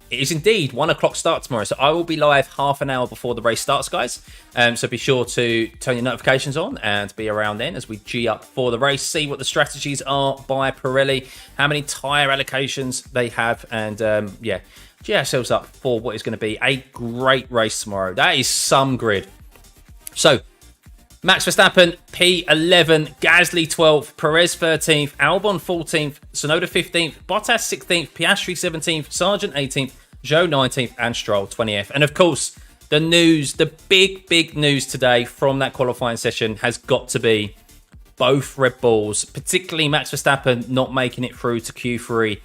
It is indeed 1 o'clock start tomorrow, so I will be live half an hour before the race starts, guys. So be sure to turn your notifications on and be around then as we G up for the race, see what the strategies are by Pirelli, how many tyre allocations they have, and G ourselves up for what is going to be a great race tomorrow. That is some grid. So Max Verstappen, P11, Gasly 12th, Perez 13th, Albon 14th, Tsunoda 15th, Bottas 16th, Piastri 17th, Sargent 18th, Zhou 19th, and Stroll 20th. And of course, the news, the big news today from that qualifying session has got to be both Red Bulls, particularly Max Verstappen not making it through to Q3.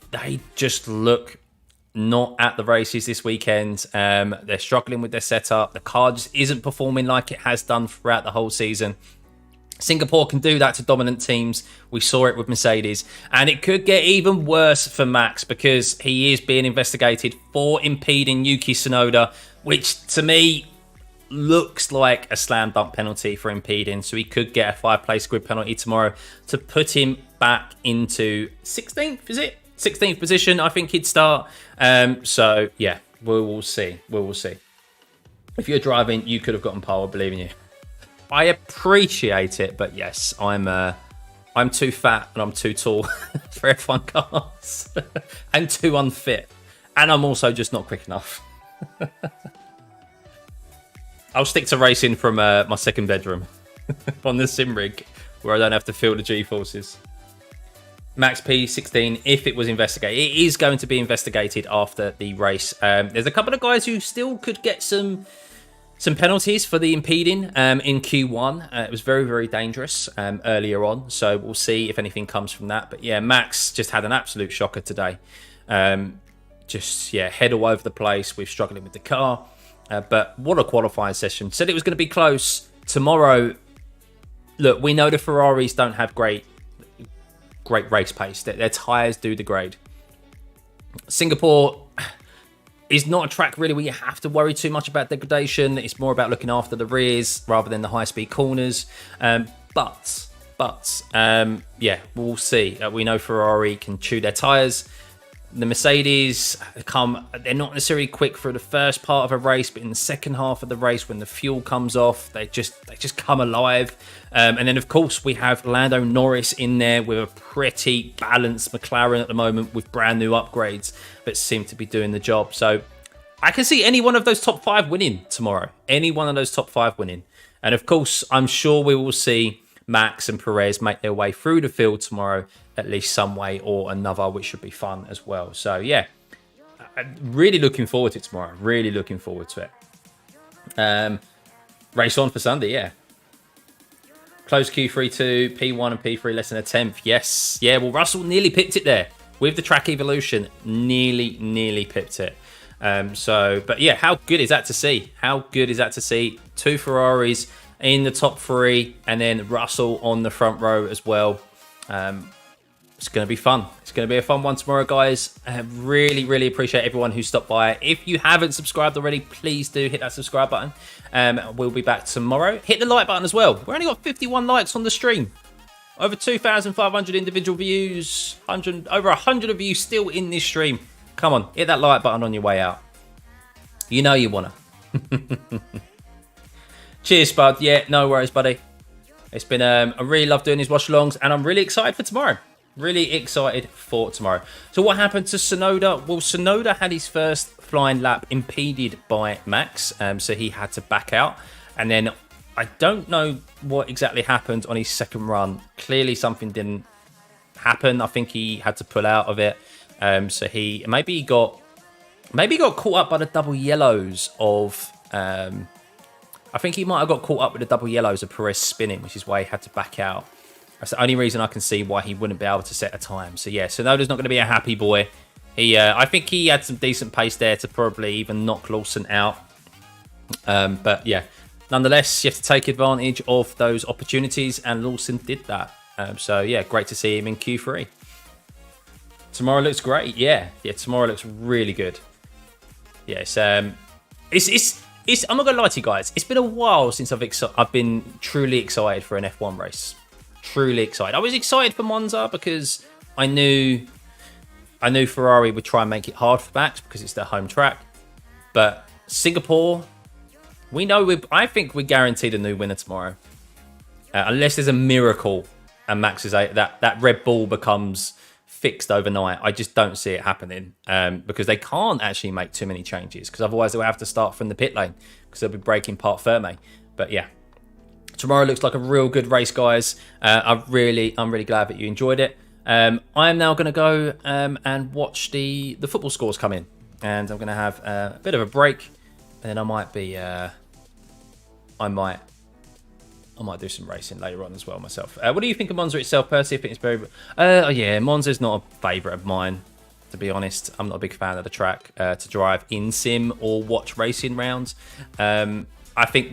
They just look not at the races this weekend. They're struggling with their setup. The car just isn't performing like it has done throughout the whole season. Singapore can do that to dominant teams. We saw it with Mercedes. And it could get even worse for Max because he is being investigated for impeding Yuki Tsunoda, which to me looks like a slam dunk penalty for impeding. So he could get a 5-place grid penalty tomorrow to put him back into 16th, is it? 16th position, I think he'd start. So, yeah, we will see. If you're driving, you could have gotten pole, I believe in you. I appreciate it, but yes, I'm too fat and I'm too tall for F1 cars. I'm too unfit. And I'm also just not quick enough. I'll stick to racing from my second bedroom on the sim rig, where I don't have to feel the G-forces. Max P16, if it was investigated, it is going to be investigated after the race. There's a couple of guys who still could get some penalties for the impeding in Q1. It was very, very dangerous earlier on, so we'll see if anything comes from that. But yeah, Max just had an absolute shocker today. Just, yeah, head all over the place. We're struggling with the car. But what a qualifying session. Said it was going to be close. Tomorrow, look, we know the Ferraris don't have great race pace. Their tyres do degrade. Singapore is not a track really where you have to worry too much about degradation. It's more about looking after the rears rather than the high-speed corners. But yeah, we'll see. We know Ferrari can chew their tyres. The Mercedes they're not necessarily quick for the first part of a race, but in the second half of the race, when the fuel comes off, they just come alive. And then, of course, we have Lando Norris in there with a pretty balanced McLaren at the moment with brand new upgrades that seem to be doing the job. So I can see any one of those top 5 winning tomorrow. Any one of those top 5 winning. And, of course, I'm sure we will see Max and Perez make their way through the field tomorrow, at least some way or another, which should be fun as well. So yeah, really looking forward to it tomorrow. Really looking forward to it. Race on for Sunday, yeah. Close Q3 to P1 and P3 less than a tenth. Yes, yeah. Well, Russell nearly pipped it there with the track evolution. Nearly pipped it. But yeah, how good is that to see? How good is that to see? 2 Ferraris in the top 3, and then Russell on the front row as well. It's going to be fun. It's going to be a fun one tomorrow, guys. Really appreciate everyone who stopped by. If you haven't subscribed already, please do hit that subscribe button. We'll be back tomorrow. Hit the like button as well. We've only got 51 likes on the stream. Over 2,500 individual views. Over 100 of you still in this stream. Come on, hit that like button on your way out. You know you want to. Cheers, bud. Yeah, no worries, buddy. It's been, I really love doing these watch-alongs, and I'm really excited for tomorrow. Really excited for tomorrow. So what happened to Tsunoda? Well, Tsunoda had his first flying lap impeded by Max, so he had to back out. And then I don't know what exactly happened on his second run. Clearly something didn't happen. I think he had to pull out of it. So he maybe got caught up by the double yellows of... I think he might have got caught up with the double yellows of Perez spinning, which is why he had to back out. That's the only reason I can see why he wouldn't be able to set a time. So yeah, Tsunoda's not going to be a happy boy. I think he had some decent pace there to probably even knock Lawson out. But yeah, nonetheless, you have to take advantage of those opportunities, and Lawson did that. So yeah, great to see him in Q3. Tomorrow looks great. Yeah, tomorrow looks really good. Yes, I'm not going to lie to you guys. It's been a while since I've been truly excited for an F1 race. Truly excited. I was excited for Monza because I knew Ferrari would try and make it hard for Max because it's their home track. But Singapore, I think we're guaranteed a new winner tomorrow. Unless there's a miracle and Max is that Red Bull becomes fixed overnight. I just don't see it happening because they can't actually make too many changes, because otherwise they'll have to start from the pit lane because they'll be breaking part Ferme. But yeah, tomorrow looks like a real good race, guys. I'm really glad that you enjoyed it. I am now going to go and watch the football scores come in, and I'm going to have a bit of a break, and then I might do some racing later on as well myself. What do you think of Monza itself, Percy? I think it's very... yeah, Monza's not a favourite of mine, to be honest. I'm not a big fan of the track to drive in sim or watch racing rounds. I think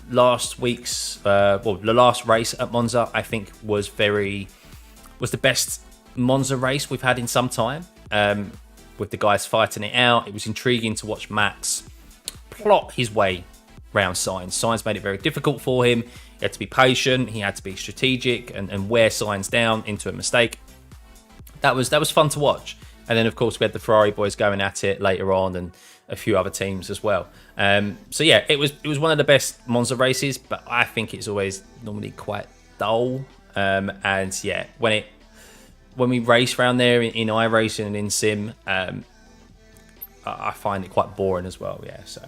last week's... the last race at Monza, I think, was the best Monza race we've had in some time. With the guys fighting it out. It was intriguing to watch Max plot his way round Sainz. Sainz made it very difficult for him. He had to be patient. He had to be strategic and wear Sainz down into a mistake. That was fun to watch. And then, of course, we had the Ferrari boys going at it later on, and a few other teams as well. So yeah, it was one of the best Monza races, but I think it's always normally quite dull. And yeah, when we race around there in iRacing and in sim, I find it quite boring as well. Yeah, so.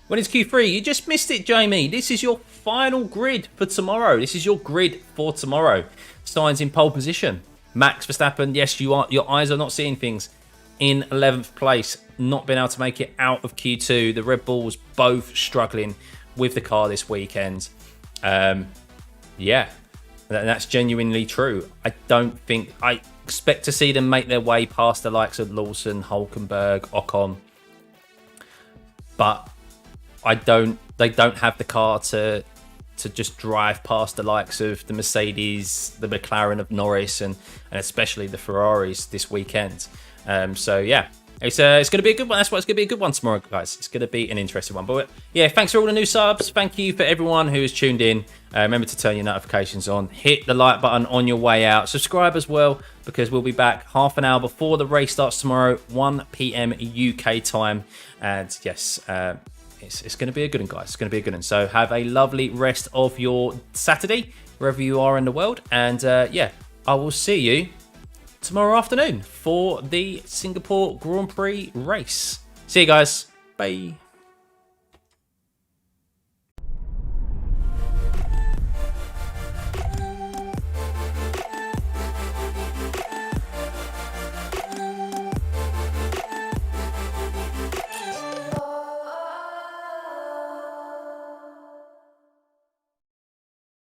When it's Q3, you just missed it, Jamie. This is your final grid for tomorrow. This is your grid for tomorrow. Sainz in pole position. Max Verstappen, yes, you are. Your eyes are not seeing things. In 11th place, not been able to make it out of Q2. The Red Bulls both struggling with the car this weekend. Yeah, that's genuinely true. I expect to see them make their way past the likes of Lawson, Hulkenberg, Ocon. But they don't have the car to just drive past the likes of the Mercedes, the McLaren of Norris, and especially the Ferraris this weekend. So yeah, it's going to be a good one. That's why it's going to be a good one tomorrow, guys. It's going to be an interesting one. But yeah, thanks for all the new subs. Thank you for everyone who has tuned in. Remember to turn your notifications on. Hit the like button on your way out. Subscribe as well, because we'll be back half an hour before the race starts tomorrow, 1 p.m. UK time. And yes, it's going to be a good one, guys. It's going to be a good one. So have a lovely rest of your Saturday, wherever you are in the world. And yeah, I will see you tomorrow afternoon for the Singapore Grand Prix race. See you guys. Bye.